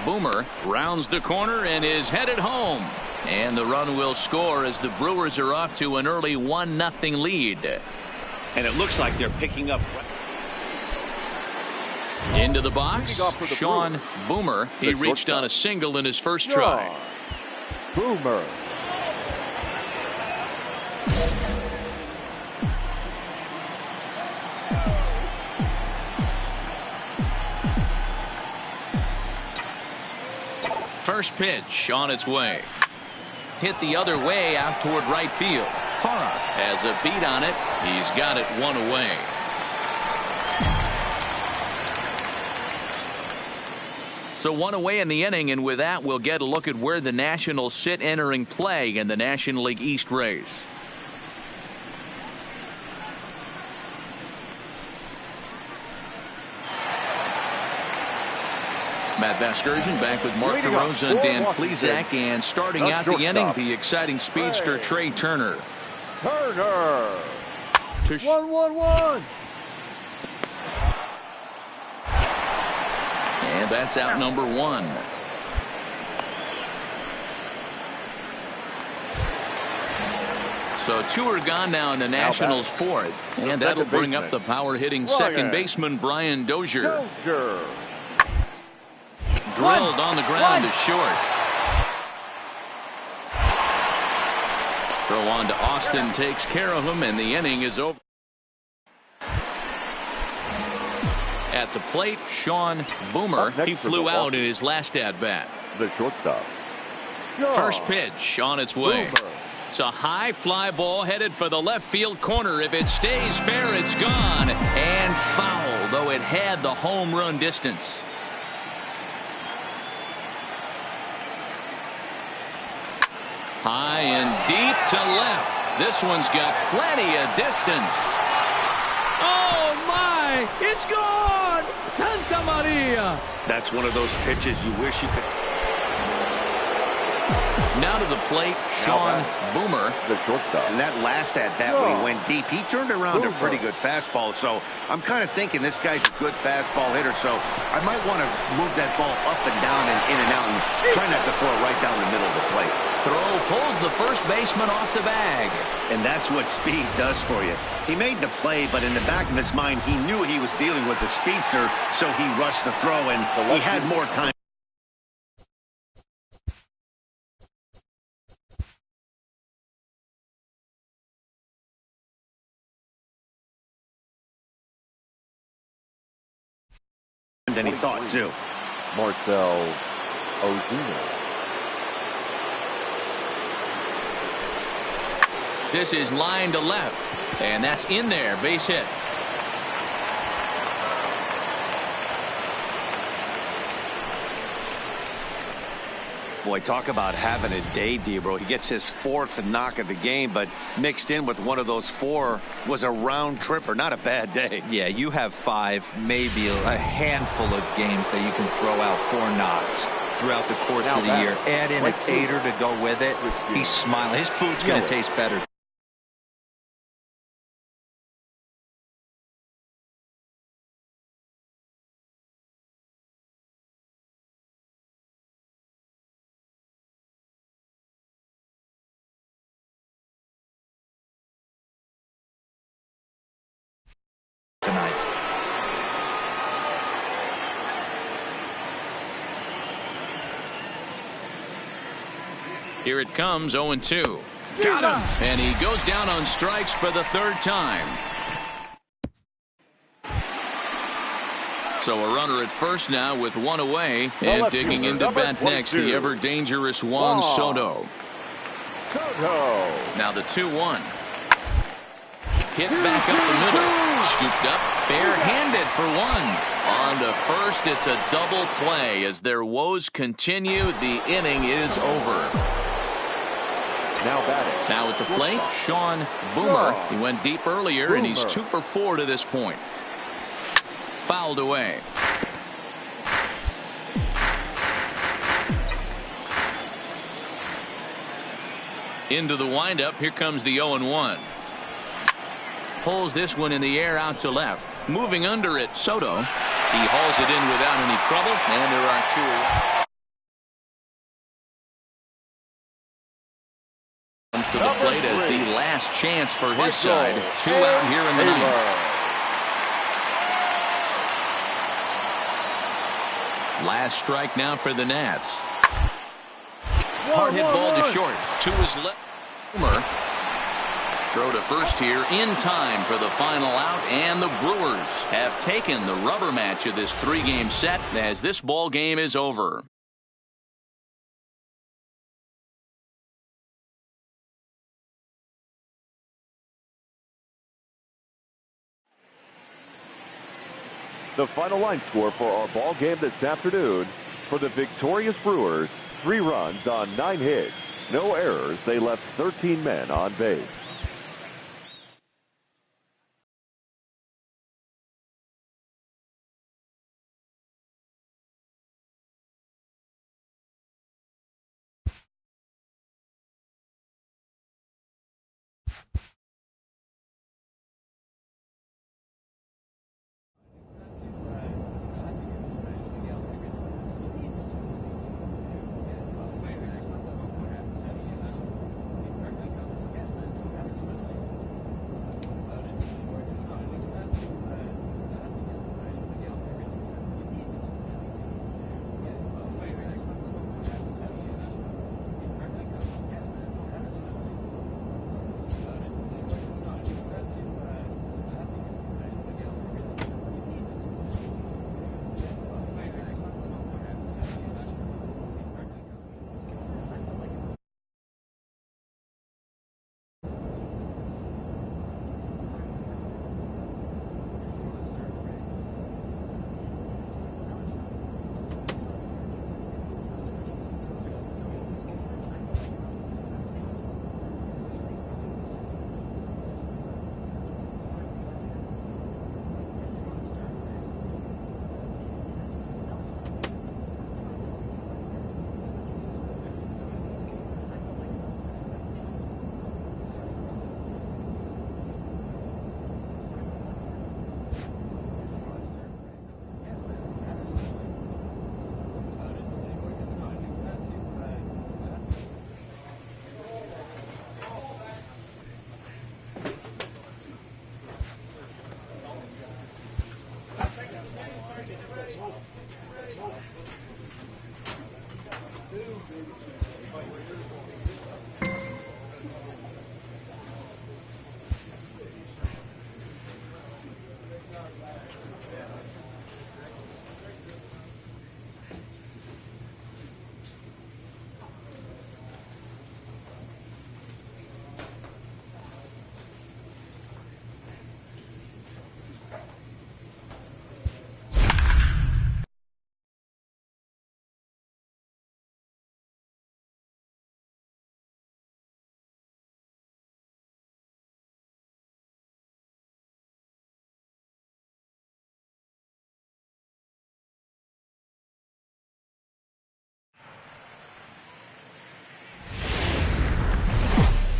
Boomer rounds the corner and is headed home. And the run will score as the Brewers are off to an early 1-0 lead. And it looks like they're picking up. Into the box, Sean Boomer. He reached on a single in his first try. Boomer. First pitch on its way. Hit the other way out toward right field. Parra has a beat on it. He's got it 1 away. So one away in the inning, and with that, we'll get a look at where the Nationals sit entering play in the National League East race. Matt Vasgersian back with Mark DeRosa and Dan Plesac, and starting out the inning, the exciting speedster Trey Turner. Turner. 1-1-1. And that's out number one. So two are gone now in the Nationals' fourth. And that'll bring up the power-hitting second baseman Brian Dozier. Drilled on the ground is short. Throw on to Austin takes care of him, and the inning is over. At the plate, Sean Boomer. He flew out in his last at-bat. The shortstop. First pitch on its way. It's a high fly ball headed for the left field corner. If it stays fair, it's gone. And foul, though it had the home run distance. High and deep to left. This one's got plenty of distance. Oh, my. It's gone. Santa Maria. That's one of those pitches you wish you could. Now to the plate, Sean Boomer. The shortstop. And that last at-bat when he went deep, he turned around a pretty good fastball. So I'm kind of thinking this guy's a good fastball hitter. So I might want to move that ball up and down and in and out and try not to throw it right down the middle of the plate. Throw pulls the first baseman off the bag. And that's what speed does for you. He made the play, but in the back of his mind, he knew he was dealing with the speedster, so he rushed the throw, and he had more time. Than he thought, too. Marcell Ozuna. This is line to left, and that's in there, base hit. Boy, talk about having a day, Debro. He gets his fourth knock of the game, but mixed in with one of those four was a round tripper. Not a bad day. Yeah, you have five, maybe a handful of games that you can throw out 4 knocks throughout the course of the year. Add in a tater to go with it. He's smiling. His food's going to taste better. Tonight. Here it comes, 0-2. Got him! And he goes down on strikes for the third time. So a runner at first now with one away, and digging into bat next, the ever-dangerous Juan Soto. Now the 2-1. Hit back up the middle. Scooped up, bare-handed for one. On to first, it's a double play. As their woes continue, the inning is over. Now at the plate, Sean Boomer. He went deep earlier, and he's 2 for 4 to this point. Fouled away. Into the windup, here comes the 0-1. Pulls this one in the air out to left. Moving under it, Soto. He hauls it in without any trouble, and there are 2. Comes to the plate as the last chance for his side. 2 out here in the ninth. Last strike now for the Nats. Hard hit ball to short. 2 is left. Boomer. Throw to first here in time for the final out, and the Brewers have taken the rubber match of this 3-game set as this ball game is over. The final line score for our ball game this afternoon: For the victorious Brewers, 3 runs on 9 hits. No errors. They left 13 men on base.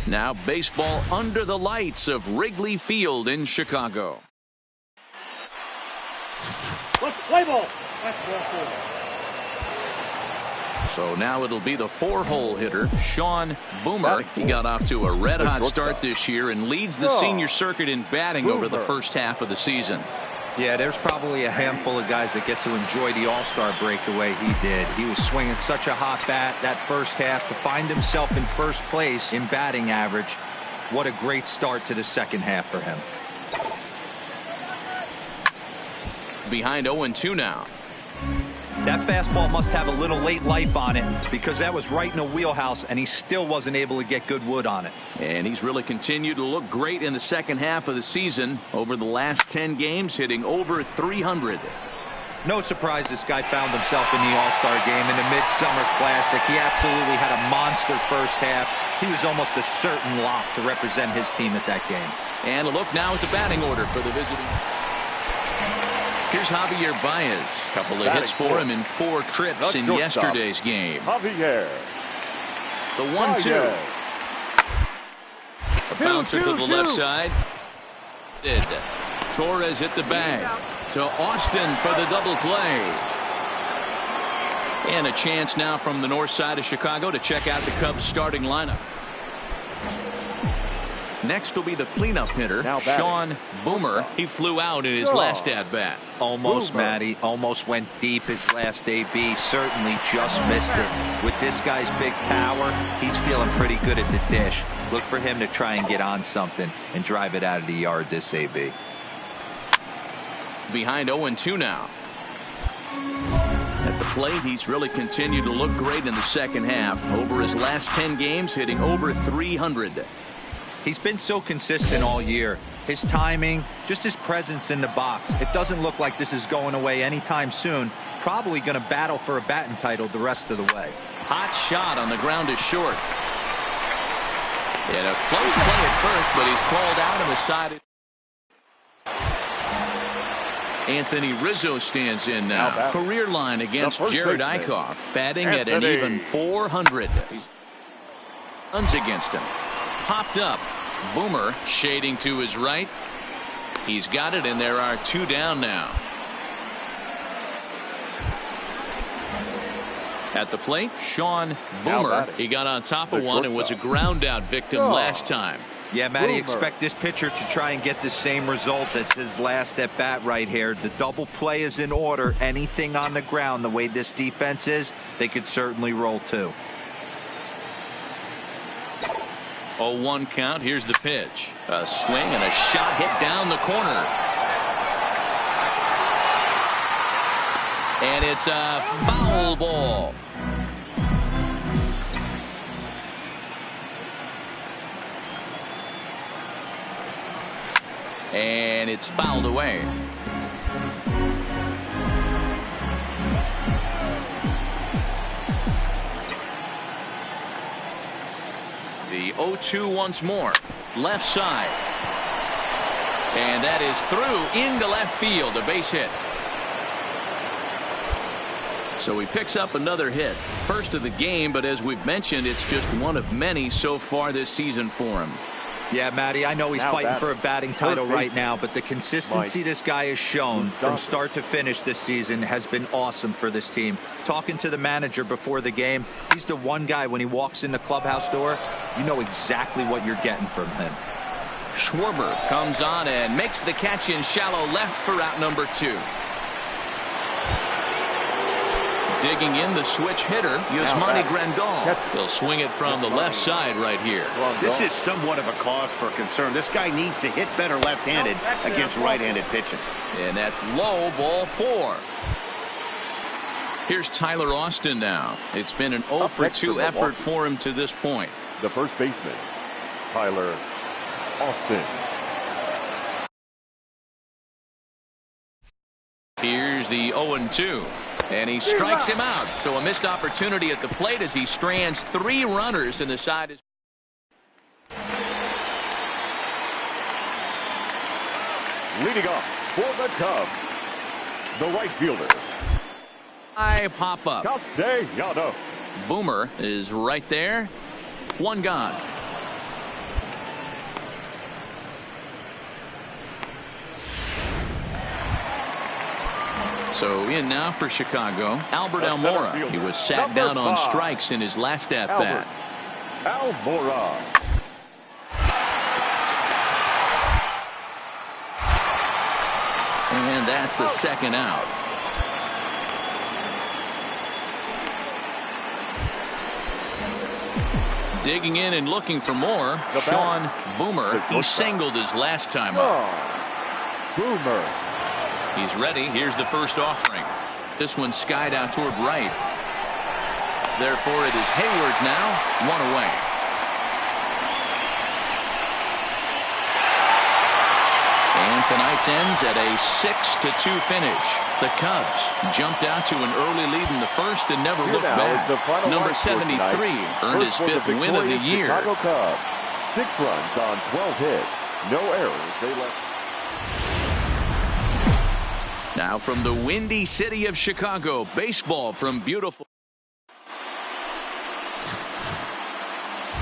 Now baseball under the lights of Wrigley Field in Chicago. Let's play ball. That's ball 4. So now it'll be the 4-hole hitter, Sean Boomer. He got off to a red-hot start this year and leads the senior circuit in batting over the first half of the season. Yeah, there's probably a handful of guys that get to enjoy the All-Star break the way he did. He was swinging such a hot bat that first half to find himself in first place in batting average. What a great start to the second half for him. Behind 0-2 now. That fastball must have a little late life on it because that was right in the wheelhouse and he still wasn't able to get good wood on it. And he's really continued to look great in the second half of the season. Over the last 10 games, hitting over 300. No surprise this guy found himself in the All-Star game in the Midsummer Classic. He absolutely had a monster first half. He was almost a certain lock to represent his team at that game. And a look now at the batting order for the visiting. Here's Javier Baez. A couple of hits for him in 4 trips in yesterday's game. Javier. The 1-2. A bouncer to the left side. Torres hit the bag. To Austin for the double play. And a chance now from the north side of Chicago to check out the Cubs starting lineup. Next will be the cleanup hitter, Sean Boomer. He flew out in his last at-bat. Almost, Matty. Almost went deep his last AB. Certainly just missed it. With this guy's big power, he's feeling pretty good at the dish. Look for him to try and get on something and drive it out of the yard this AB. Behind 0-2 now. At the plate, he's really continued to look great in the second half. Over his last 10 games, hitting over 300. He's been so consistent all year. His timing, just his presence in the box. It doesn't look like this is going away anytime soon. probably going to battle for a batting title the rest of the way. Hot shot on the ground is short. And a close play at first, but he's called out on the side. Anthony Rizzo stands in now. Career line against Jared Eichhoff, batting at an even 400. He's runs against him. Popped up. Boomer shading to his right. He's got it, and there are 2 down now. At the plate, Sean Boomer. He got on top of one and was a ground out victim last time. Yeah, Matty, expect this pitcher to try and get the same result as his last at bat right here. The double play is in order. Anything on the ground, the way this defense is, they could certainly roll too. 0-1 count. Here's the pitch. A swing and a shot hit down the corner. And it's a foul ball. And it's fouled away. The 0-2 once more. Left side. And that is through into left field. A base hit. So he picks up another hit. First of the game, but as we've mentioned, it's just one of many so far this season for him. Yeah, Matty, I know he's fighting for a batting title right now, but the consistency this guy has shown from start to finish this season has been awesome for this team. Talking to the manager before the game, he's the one guy when he walks in the clubhouse door, you know exactly what you're getting from him. Schwarber comes on and makes the catch in shallow left for out number 2. Digging in the switch hitter, Yasmani Grandal. He'll swing it from the left side right here. This is somewhat of a cause for concern. This guy needs to hit better left-handed against right-handed pitching. And that's low, ball 4. Here's Tyler Austin now. It's been an 0 for 2 effort for him to this point. The first baseman, Tyler Austin. Here's the 0-2. And he strikes him out. So a missed opportunity at the plate as he strands 3 runners in the side. Leading off for the Cubs, the right fielder. I pop up. Castellanos. Boomer is right there. 1 gone. So in now for Chicago, Albert Almora. He was sat down on strikes in his last at bat. Almora. And that's the second out. Digging in and looking for more, Sean Boomer. He singled his last time up. Boomer. He's ready. Here's the first offering. This one skied out toward right. Therefore, it is Hayward now, 1 away. And tonight's ends at a 6-2 finish. The Cubs jumped out to an early lead in the first and never looked back. Number 73 earned his 5th win of the year. Chicago Cubs, 6 runs on 12 hits. No errors. They left. Now from the windy city of Chicago, baseball from beautiful.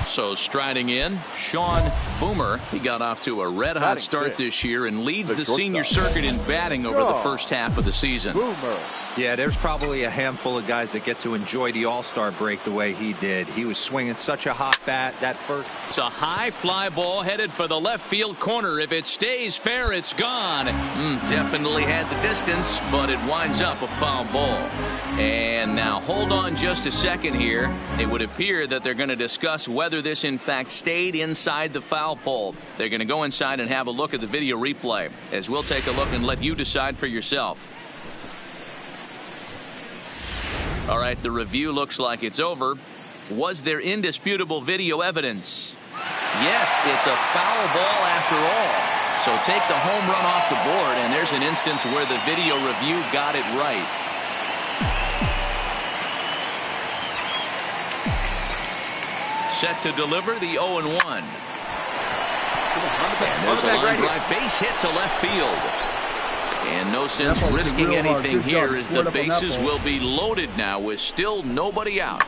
So striding in, Sean Boomer. He got off to a red-hot start this year and leads the senior circuit in batting over the first half of the season. Boomer. Yeah, there's probably a handful of guys that get to enjoy the All-Star break the way he did. He was swinging such a hot bat that first. It's a high fly ball headed for the left field corner. If it stays fair, it's gone. Definitely had the distance, but it winds up a foul ball. And now hold on just a second here. It would appear that they're going to discuss whether this in fact stayed inside the foul pole. They're going to go inside and have a look at the video replay, as we'll take a look and let you decide for yourself. All right, the review looks like it's over. Was there indisputable video evidence? Yes, it's a foul ball after all. So take the home run off the board, and there's an instance where the video review got it right. set to deliver the 0-1. And there's a line drive base hit to left field. And no sense risking anything here as the bases will be loaded now with still nobody out.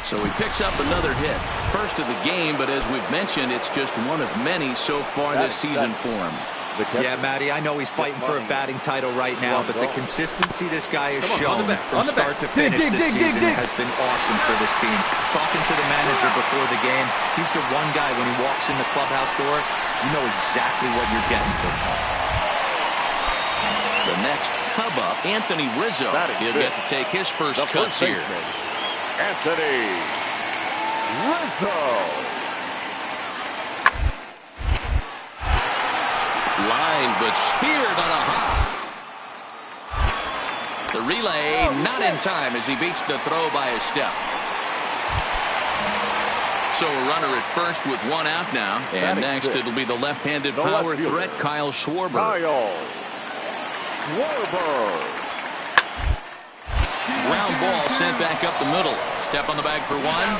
So he picks up another hit. First of the game, but as we've mentioned, it's just one of many so far this season for him. Yeah, Matty, I know he's fighting for a batting title right now, but the consistency this guy has shown from start to finish this season has been awesome for this team. Talking to the manager before the game, he's the one guy when he walks in the clubhouse door, you know exactly what you're getting from him. The next Cub up, Anthony Rizzo. He'll get to take his first cuts here. Anthony Rizzo. Line, but speared on a hop. The relay not in time as he beats the throw by a step. So a runner at first with one out now. And next it'll be the left-handed power threat, Kyle Schwarber. Ground ball sent back up the middle. Step on the bag for one.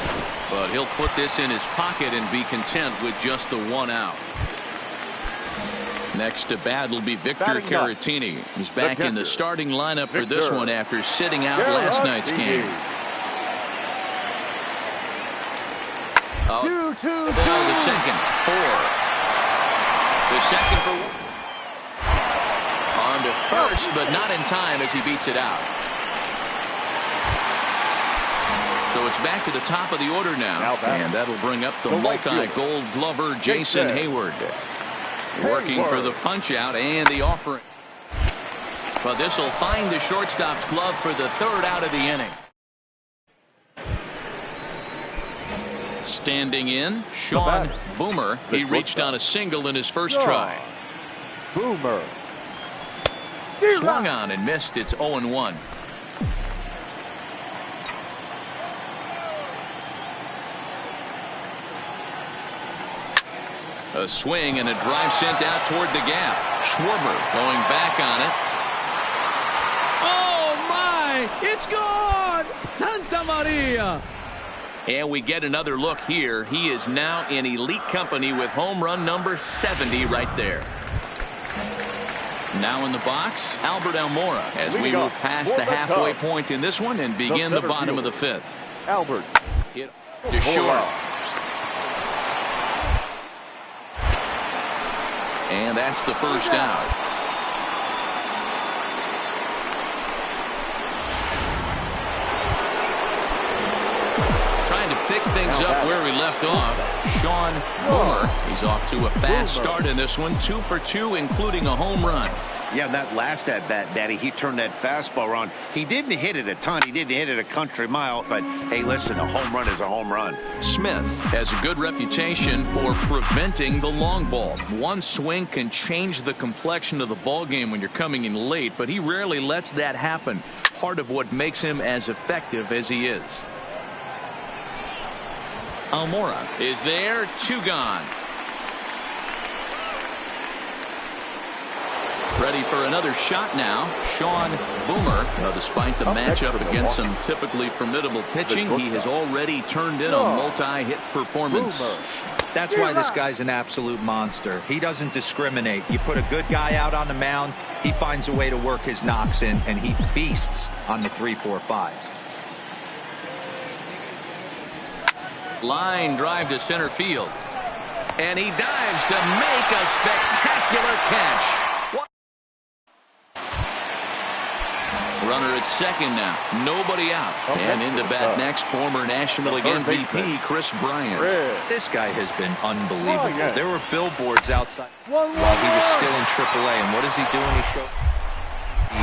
But he'll put this in his pocket and be content with just the one out. Next to bat will be Victor Caratini. He's back in the starting lineup for this one after sitting out last night's game. 2-2-2. Ball to second. 4. The second for one. On to first, but not in time as he beats it out. So it's back to the top of the order now. And that'll bring up the multi-gold glover Jason Hayward. Working for the punch out and the offering. But this will find the shortstop's glove for the third out of the inning. Standing in, Sean Boomer. He reached on a single in his first try. Boomer. Swung on and missed. It's 0-1. A swing and a drive sent out toward the gap. Schwarber going back on it. Oh my! It's gone! Santa Maria! And we get another look here. He is now in elite company with home run number 70 right there. Now in the box, Albert Almora as we move past the halfway point in this one and begin the bottom of the fifth. Albert. Hit to short. And that's the first out. Trying to pick things up where we left off. Sean Boomer. He's off to a fast start in this one. 2 for 2, including a home run. Yeah, that last at bat, Daddy, he turned that fastball around. He didn't hit it a ton. He didn't hit it a country mile. But, hey, listen, a home run is a home run. Smith has a good reputation for preventing the long ball. One swing can change the complexion of the ball game when you're coming in late, but he rarely lets that happen. Part of what makes him as effective as he is. Almora is there. 2 gone. Ready for another shot now. Sean Boomer. Despite the matchup against some typically formidable pitching, he has already turned in a multi-hit performance. That's why this guy's an absolute monster. He doesn't discriminate. You put a good guy out on the mound, he finds a way to work his knocks in, and he feasts on the 3-4-5s. Line drive to center field. And he dives to make a spectacular catch. Runner at second now. Nobody out. And into bat next, former National League MVP Chris Bryant. This guy has been unbelievable. There were billboards outside while he was still in AAA. And what is he doing? He showed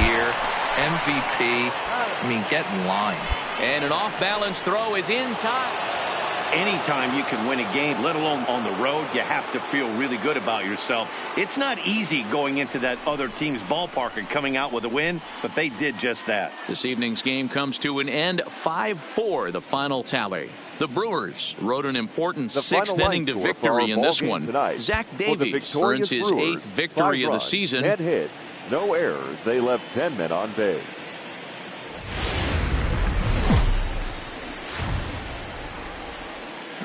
year MVP. I mean, get in line. And an off-balance throw is in time. Anytime you can win a game, let alone on the road, you have to feel really good about yourself. It's not easy going into that other team's ballpark and coming out with a win, but they did just that. This evening's game comes to an end. 5-4, the final tally. The Brewers rode an important 6th inning to victory in this one. Zach Davies earns his 8th victory of the season. 10 hits, no errors. They left 10 men on base.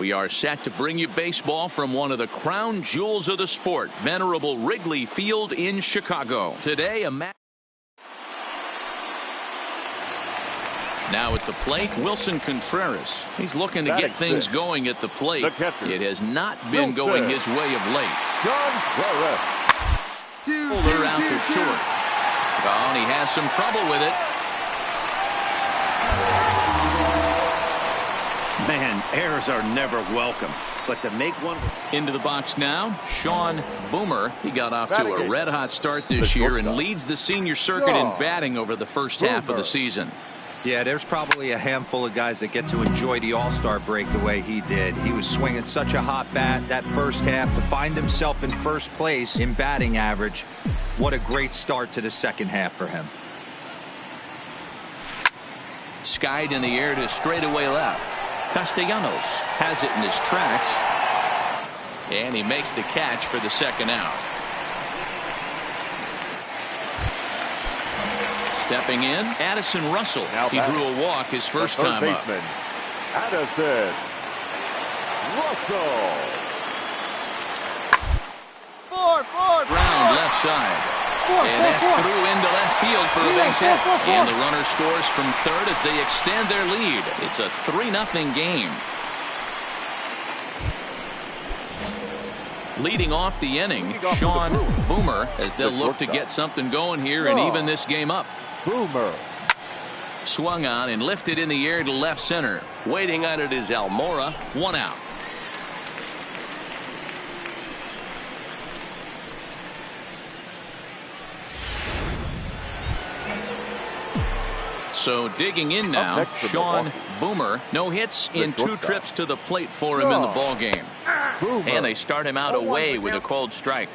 We are set to bring you baseball from one of the crown jewels of the sport, venerable Wrigley Field in Chicago. Today, now at the plate, Wilson Contreras. He's looking to get things going at the plate. It has not been going his way of late. Holder out to short. Oh, and he has some trouble with it. Man, errors are never welcome, but to make one. Into the box now, Sean Boomer. He got off to a red-hot start this year and leads the senior circuit in batting over the first half of the season. Yeah, there's probably a handful of guys that get to enjoy the All-Star break the way he did. He was swinging such a hot bat that first half to find himself in first place in batting average. What a great start to the second half for him. Skied in the air to straightaway left. Castellanos has it in his tracks, and he makes the catch for the second out. Stepping in, Addison Russell. He drew a walk his first time up. Addison Russell. Ground left side. And that's through into left field for a base hit. And the runner scores from third as they extend their lead. It's a 3-0 game. Leading off the inning, Sean Boomer, as they'll look to get something going here and even this game up. Boomer. Swung on and lifted in the air to left center. Waiting on it is Almora. 1 out. So digging in now, Sean Boomer. No hits in 2 trips to the plate for him in the ball game. And they start him out away with a cold strike.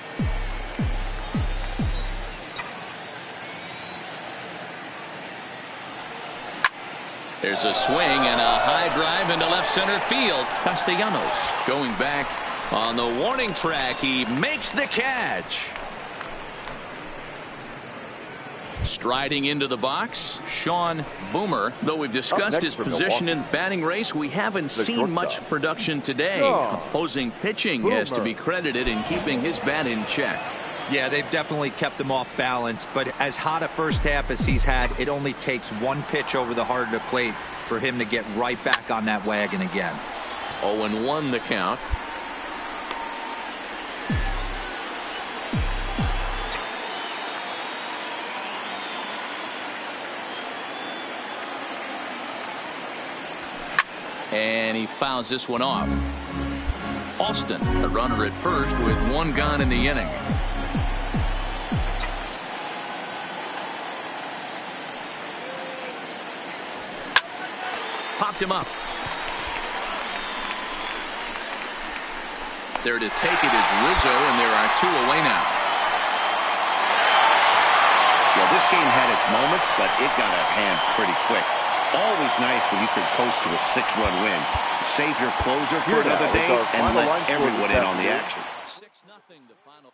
There's a swing and a high drive into left center field. Castellanos going back on the warning track. He makes the catch. Striding into the box, Sean Boomer. Though we've discussed his position in the batting race, we haven't seen much production today. Opposing pitching has to be credited in keeping his bat in check. Yeah, they've definitely kept him off balance, but as hot a first half as he's had, it only takes one pitch over the heart of the plate for him to get right back on that wagon again. 0-1 the count. And he fouls this one off. Austin, a runner at first with 1 gone in the inning. Popped him up. There to take it is Rizzo, and there are 2 away now. Well, this game had its moments, but it got out of hand pretty quick. Always nice when you could coast to a 6-run win. Save your closer for another day and let everyone in on the action. 6-0 the final.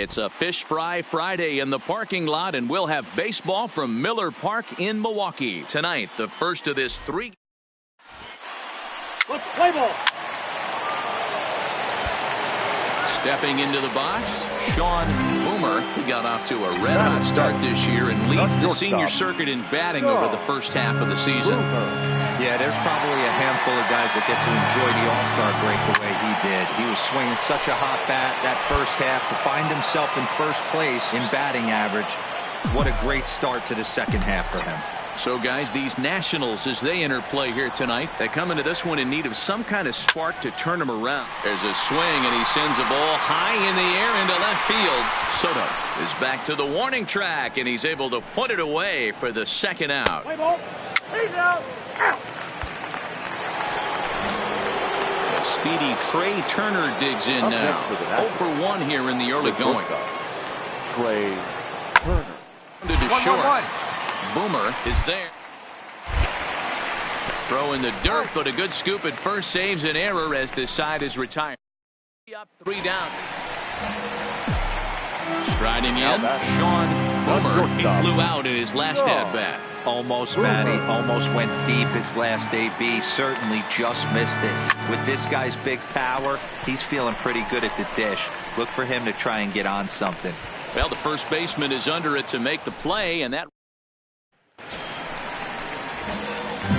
It's a Fish Fry Friday in the parking lot, and we'll have baseball from Miller Park in Milwaukee tonight. The first of this 3. Let's play ball. Stepping into the box, Sean Boomer. He got off to a red-hot start this year and leads the senior circuit in batting over the first half of the season. Yeah, there's probably a handful of guys that get to enjoy the All-Star break the way he did. He was swinging such a hot bat that first half to find himself in first place in batting average. What a great start to the second half for him. So, guys, these Nationals, as they enter play here tonight, they come into this one in need of some kind of spark to turn them around. There's a swing, and he sends a ball high in the air into left field. Soto is back to the warning track, and he's able to put it away for the second out. Play ball. He's out. A speedy Trey Turner digs in now. 0 for 1 here in the early going. Trey Turner. To short. Boomer is there. Throw in the dirt, but a good scoop at first saves an error as the side is retired. Up 3 down. Striding in, Sean Boomer. He flew out in his last at-bat. Almost, Matty. Almost went deep his last AB. Certainly just missed it. With this guy's big power, he's feeling pretty good at the dish. Look for him to try and get on something. Well, the first baseman is under it to make the play, and that.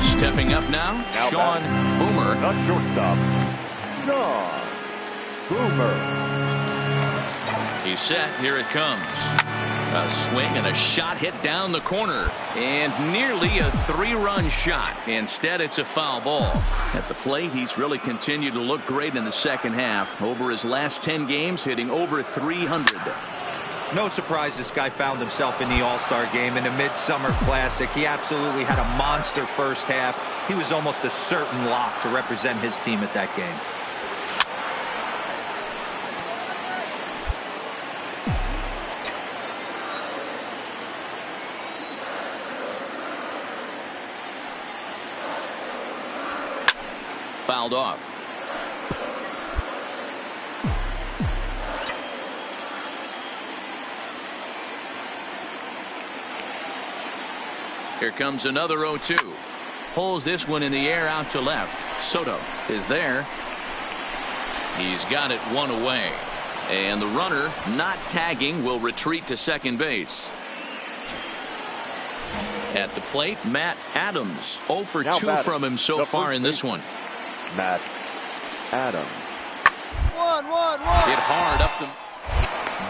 Stepping up now Sean Boomer. Not shortstop. Sean Boomer. He's set. Here it comes. A swing and a shot hit down the corner. And nearly a 3-run shot. Instead, it's a foul ball. At the plate, he's really continued to look great in the second half. Over his last 10 games, hitting over 300. No surprise this guy found himself in the All-Star game in the Midsummer Classic. He absolutely had a monster first half. He was almost a certain lock to represent his team at that game. Fouled off. Here comes another 0-2. Pulls this one in the air out to left. Soto is there. He's got it 1 away. And the runner, not tagging, will retreat to second base. At the plate, Matt Adams. 0 for 2 from him so far in this one. Matt Adams. Hit hard up the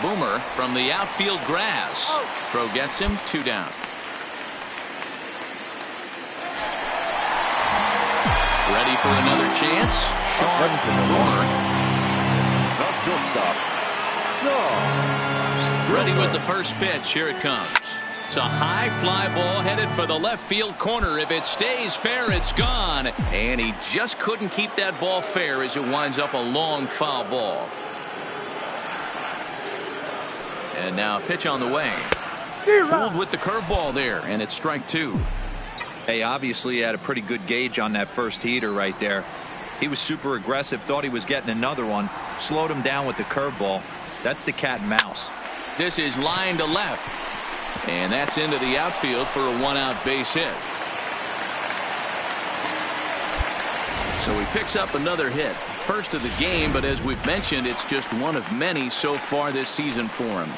Boomer from the outfield grass. Throw gets him 2 down. Ready for another chance. Sean Boomer. Not shortstop. No. Ready with the first pitch. Here it comes. It's a high fly ball headed for the left field corner. If it stays fair, it's gone. And he just couldn't keep that ball fair as it winds up a long foul ball. And now a pitch on the way. Fooled with the curveball there, and it's strike 2. Hey, obviously he had a pretty good gauge on that first heater right there. He was super aggressive, thought he was getting another one, slowed him down with the curveball. That's the cat and mouse. This is line to left. And that's into the outfield for a 1-out base hit. So he picks up another hit. First of the game, but as we've mentioned, it's just one of many so far this season for him.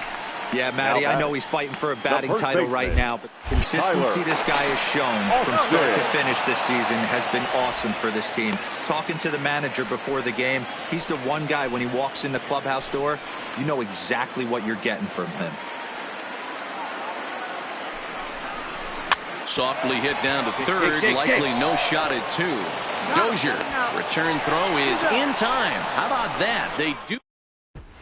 Yeah, Matty, I know he's fighting for a batting title right now, but consistency this guy has shown from start to finish this season has been awesome for this team. Talking to the manager before the game, he's the one guy when he walks in the clubhouse door, you know exactly what you're getting from him. Softly hit down to third, likely no shot at 2. Dozier, return throw is in time. How about that? They do. 5-2,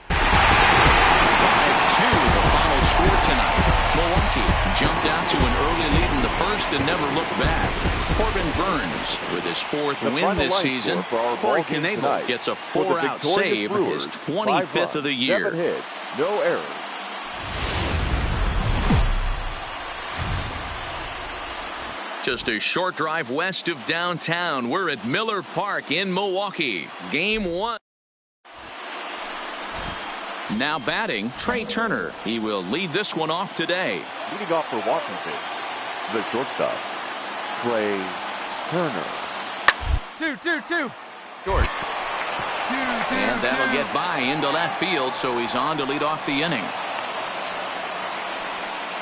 the final score tonight. Milwaukee jumped out to an early lead in the first and never looked back. Corbin Burns with his 4th win this season. Corey Knebel gets a 4-out save, his 25th of the year. 7 hits, no errors. Just a short drive west of downtown. We're at Miller Park in Milwaukee. Game 1. Now batting, Trey Turner. He will lead this one off today. Leading off for Washington, the shortstop, Trey Turner. 2-2-2. Short. 2-2-2. And that'll get by into left field, so he's on to lead off the inning.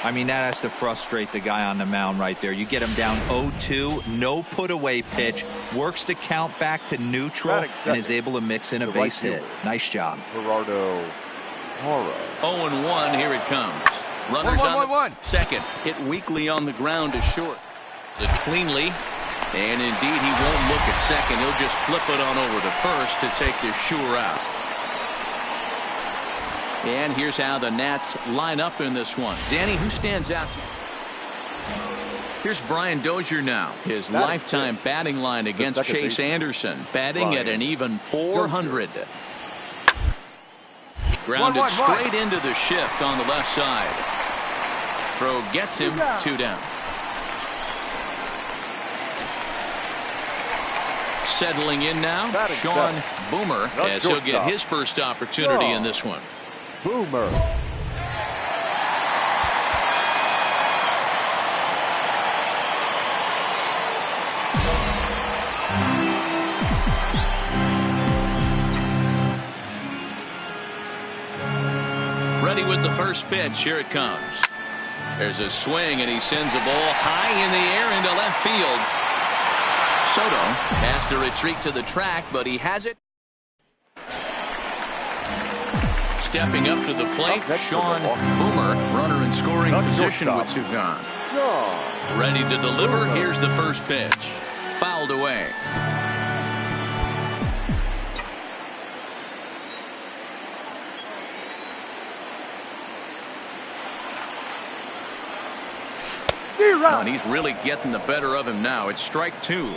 I mean, that has to frustrate the guy on the mound right there. You get him down 0-2, no put away pitch, works the count back to neutral, and is able to mix in a base hit. Nice job. Gerardo Hara. 0-1, here it comes. Runners on second. Hit weakly on the ground to short. It cleanly. And indeed, he won't look at second. He'll just flip it on over to first to take this sure out. And here's how the Nats line up in this one. Danny, who stands out? Here's Brian Dozier now. His lifetime batting line against Chase Anderson. Batting at an even 400. Grounded straight into the shift on the left side. Throw gets him 2 down. Settling in now, Sean Boomer, as he'll get his first opportunity in this one. Boomer. Ready with the first pitch. Here it comes. There's a swing, and he sends a ball high in the air into left field. Soto has to retreat to the track, but he has it. Stepping up to the plate, Sean Boomer, runner in scoring position with two gone. Ready to deliver. Here's the first pitch. Fouled away. And he's really getting the better of him now. It's strike 2.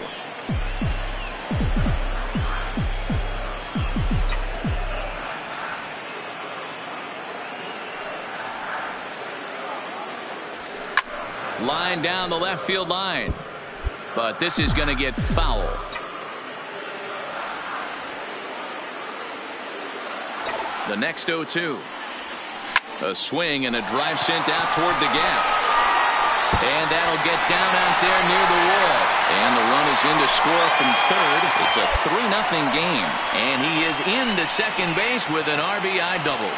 Line down the left field line. But this is going to get foul. The next 0-2. A swing and a drive sent out toward the gap. And that'll get down out there near the wall. And the run is in to score from third. It's a 3-0 game. And he is into second base with an RBI double.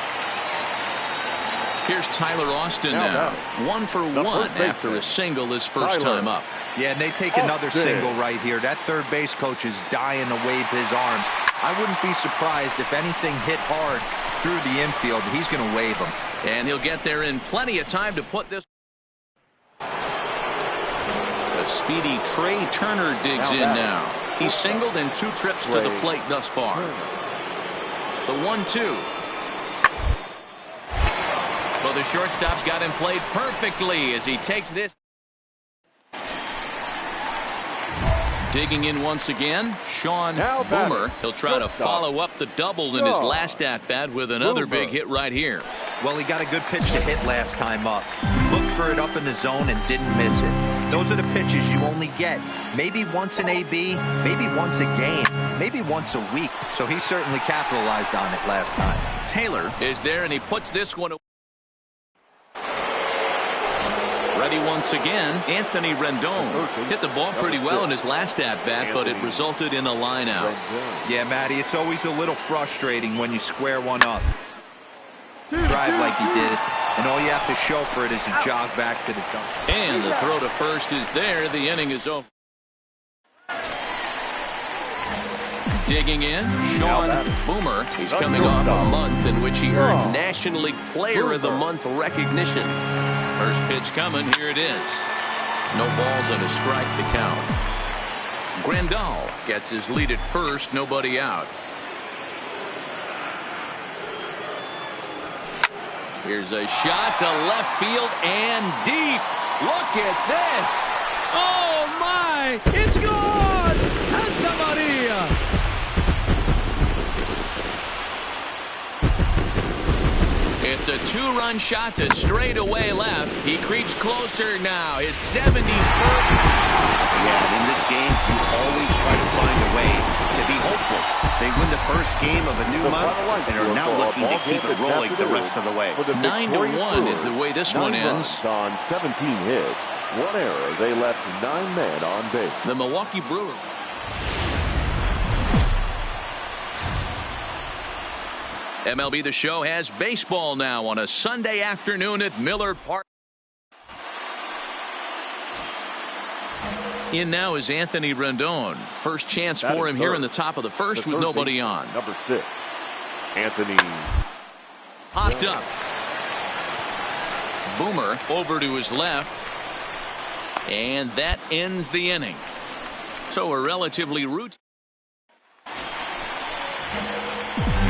Here's Tyler Austin now. 1 for 1 after a single his first time up. Yeah, and they take another single right here. That third base coach is dying to wave his arms. I wouldn't be surprised if anything hit hard through the infield. He's going to wave them. And he'll get there in plenty of time to put this. The speedy Trey Turner digs in now. He's singled in 2 trips to the plate thus far. The 1-2. Well, the shortstop's got him played perfectly as he takes this. Digging in once again, Sean Boomer. He'll try to follow up the double in his last at-bat with another big hit right here. Well, he got a good pitch to hit last time up. Looked for it up in the zone and didn't miss it. Those are the pitches you only get. Maybe once an AB, maybe once a game, maybe once a week. So he certainly capitalized on it last time. Taylor is there, and he puts this one away. Ready once again, Anthony Rendon hit the ball pretty well in his last at-bat, but it resulted in a line out. Yeah, Matty, it's always a little frustrating when you square one up. Drive like he did, and all you have to show for it is to jog back to the dump. And the throw to first is there. The inning is over. Digging in, Sean Boomer. He's coming off a month in which he earned National League Player of the Month recognition. First pitch coming. Here it is. No balls and a strike to count. Grandal gets his lead at first. Nobody out. Here's a shot to left field and deep. Look at this. Oh, my. It's gone. Santa Maria. It's a 2-run shot to straightaway left. He creeps closer now. His 71st. Yeah, in this game, you always try to find a way to be hopeful. They win the first game of a new month and are now looking to keep it rolling the rest of the way. 9-1 is the way this one ends. On 17 hits, 1 error. They left 9 men on base. The Milwaukee Brewers. MLB The Show has baseball now on a Sunday afternoon at Miller Park. In now is Anthony Rendon. First chance for him here in the top of the first with nobody on. Number 6, Anthony. Popped up. Boomer over to his left. And that ends the inning. So a relatively routine.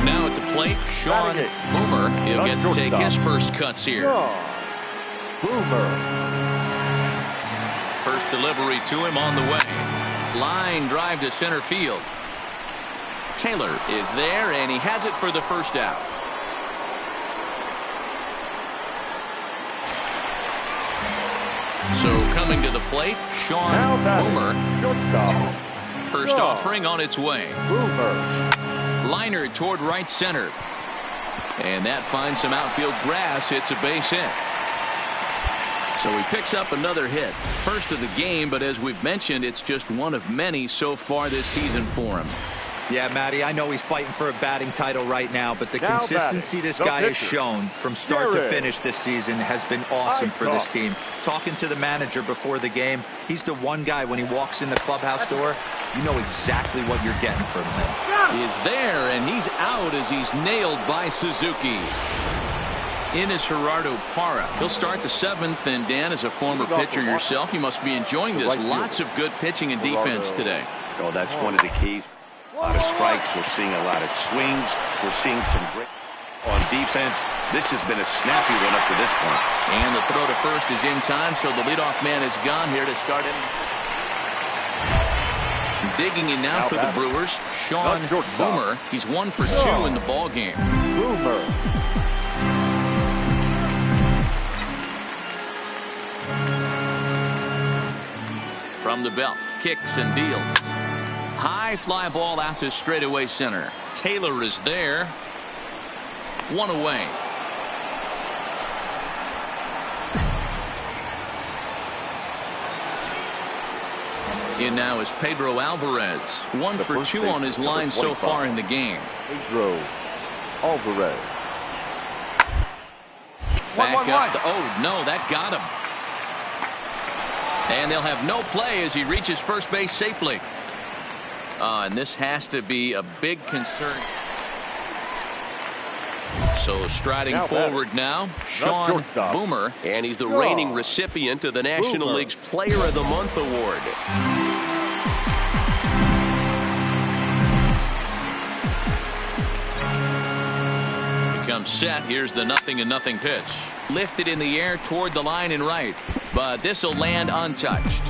Now at the plate, Sean Boomer. He'll get to take his first cuts here. Boomer. First delivery to him on the way. Line drive to center field. Taylor is there, and he has it for the first out. So coming to the plate, Sean Boomer. First offering on its way. Boomer. Liner toward right center. And that finds some outfield grass. It's a base hit. So he picks up another hit. First of the game, but as we've mentioned, it's just one of many so far this season for him. Yeah, Matty, I know he's fighting for a batting title right now, but the consistency this guy has shown from start to finish this season has been awesome for this team. Talking to the manager before the game, he's the one guy when he walks in the clubhouse door, you know exactly what you're getting from him. He is there, and he's out as he's nailed by Suzuki. In is Gerardo Parra. He'll start the 7th, and Dan, as a former pitcher yourself, you must be enjoying this. Lots of good pitching and defense today. Oh, that's one of the keys. A lot of strikes. We're seeing a lot of swings. We're seeing some great on defense. This has been a snappy one up to this point. And the throw to first is in time, so the leadoff man is gone here to start it. Digging in now for the Brewers, Sean Boomer. He's 1 for 2 in the ball game. Boomer. From the belt, kicks and deals. High fly ball out to straightaway center. Taylor is there. 1 away. In now is Pedro Alvarez. 1 for 2 on his line so far in the game. Pedro Alvarez. Back up. Oh, no, that got him. And they'll have no play as he reaches first base safely. And this has to be a big concern. So striding forward now, Sean Boomer. And he's the reigning recipient of the National League's Player of the Month award. Becomes set. Here's the 0-0 pitch. Lifted in the air toward the line and right. But this will land untouched.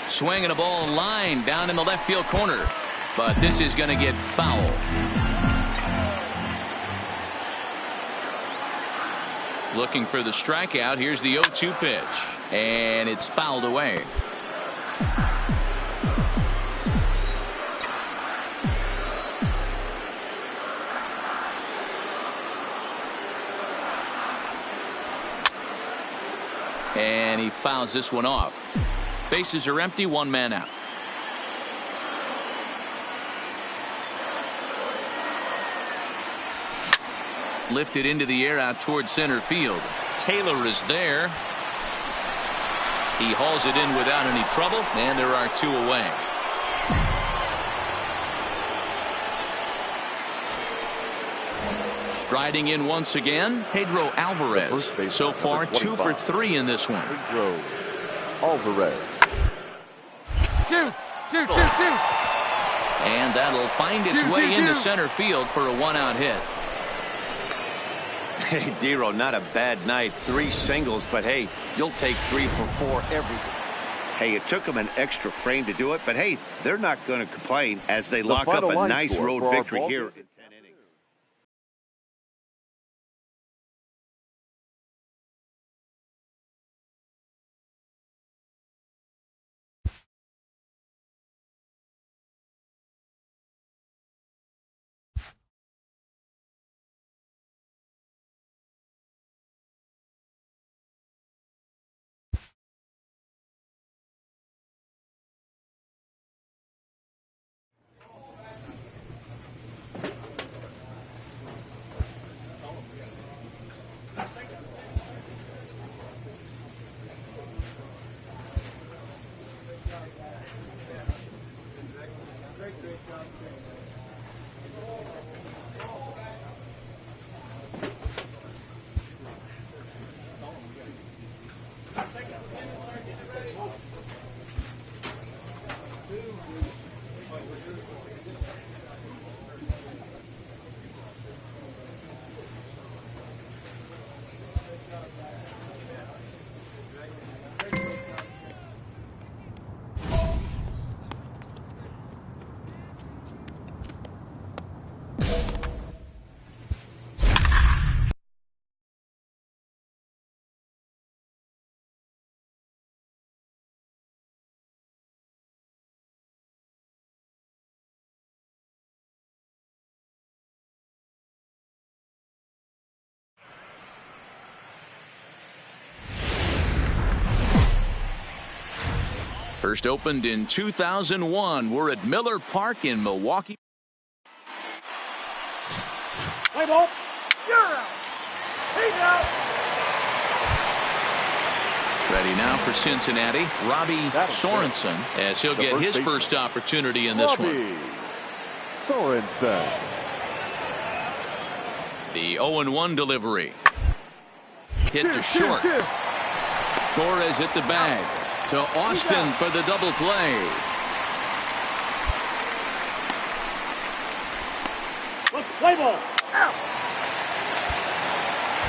Swinging a ball line down in the left field corner. But this is going to get foul. Looking for the strikeout. Here's the 0-2 pitch. And it's fouled away. And he fouls this one off. Bases are empty, 1 man out. Lifted into the air out towards center field. Taylor is there. He hauls it in without any trouble, and there are 2 away. Striding in once again, Pedro Alvarez. So far, 2 for 3 in this one. Pedro Alvarez. 2. And that'll find its way into center field for a 1-out hit. Hey, Dero, not a bad night. 3 singles, but hey, you'll take 3 for 4 every. Hey, it took them an extra frame to do it, but hey, they're not going to complain as they lock up a nice road victory here. First opened in 2001. We're at Miller Park in Milwaukee. Play ball. You're out. He's out. Ready now for Cincinnati, Robbie Sorensen, as he'll get his first opportunity in this one. Sorensen. The 0-1 delivery. Hit to short. Torres hit the bag. To Austin for the double play. Play ball. Out.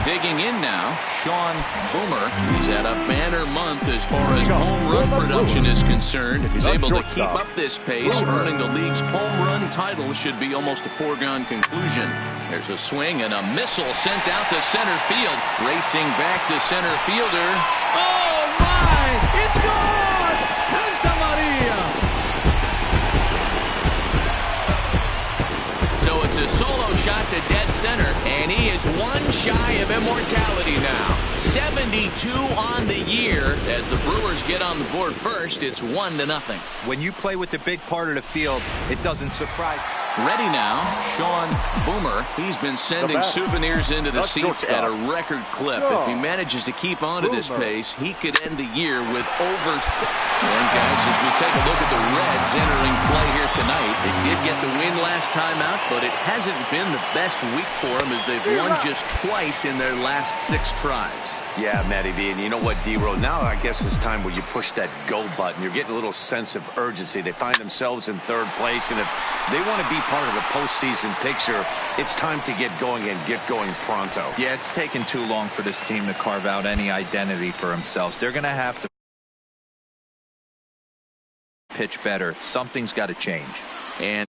Digging in now, Sean Boomer. He's had a banner month as far as home run production is concerned. If he's able to keep up this pace, earning the league's home run title should be almost a foregone conclusion. There's a swing and a missile sent out to center field. Racing back to center fielder. Oh, my! It's gone! Santa Maria! So it's a solo shot to dead center, and he is one shy of immortality now. 72 on the year. As the Brewers get on the board first, it's 1-0. When you play with the big part of the field, it doesn't surprise. Ready now, Sean Boomer. He's been sending souvenirs into the seats at a record clip. If he manages to keep on to this pace, he could end the year with over 6. And guys, as we take a look at the Reds entering play here tonight, they did get the win last time out, but it hasn't been the best week for them as they've won just twice in their last 6 tries. Yeah, Matty V, and you know what, D-Row, now I guess it's time where you push that go button. You're getting a little sense of urgency. They find themselves in 3rd place, and if they want to be part of the postseason picture, it's time to get going and get going pronto. Yeah, it's taken too long for this team to carve out any identity for themselves. They're going to have to pitch better. Something's got to change. And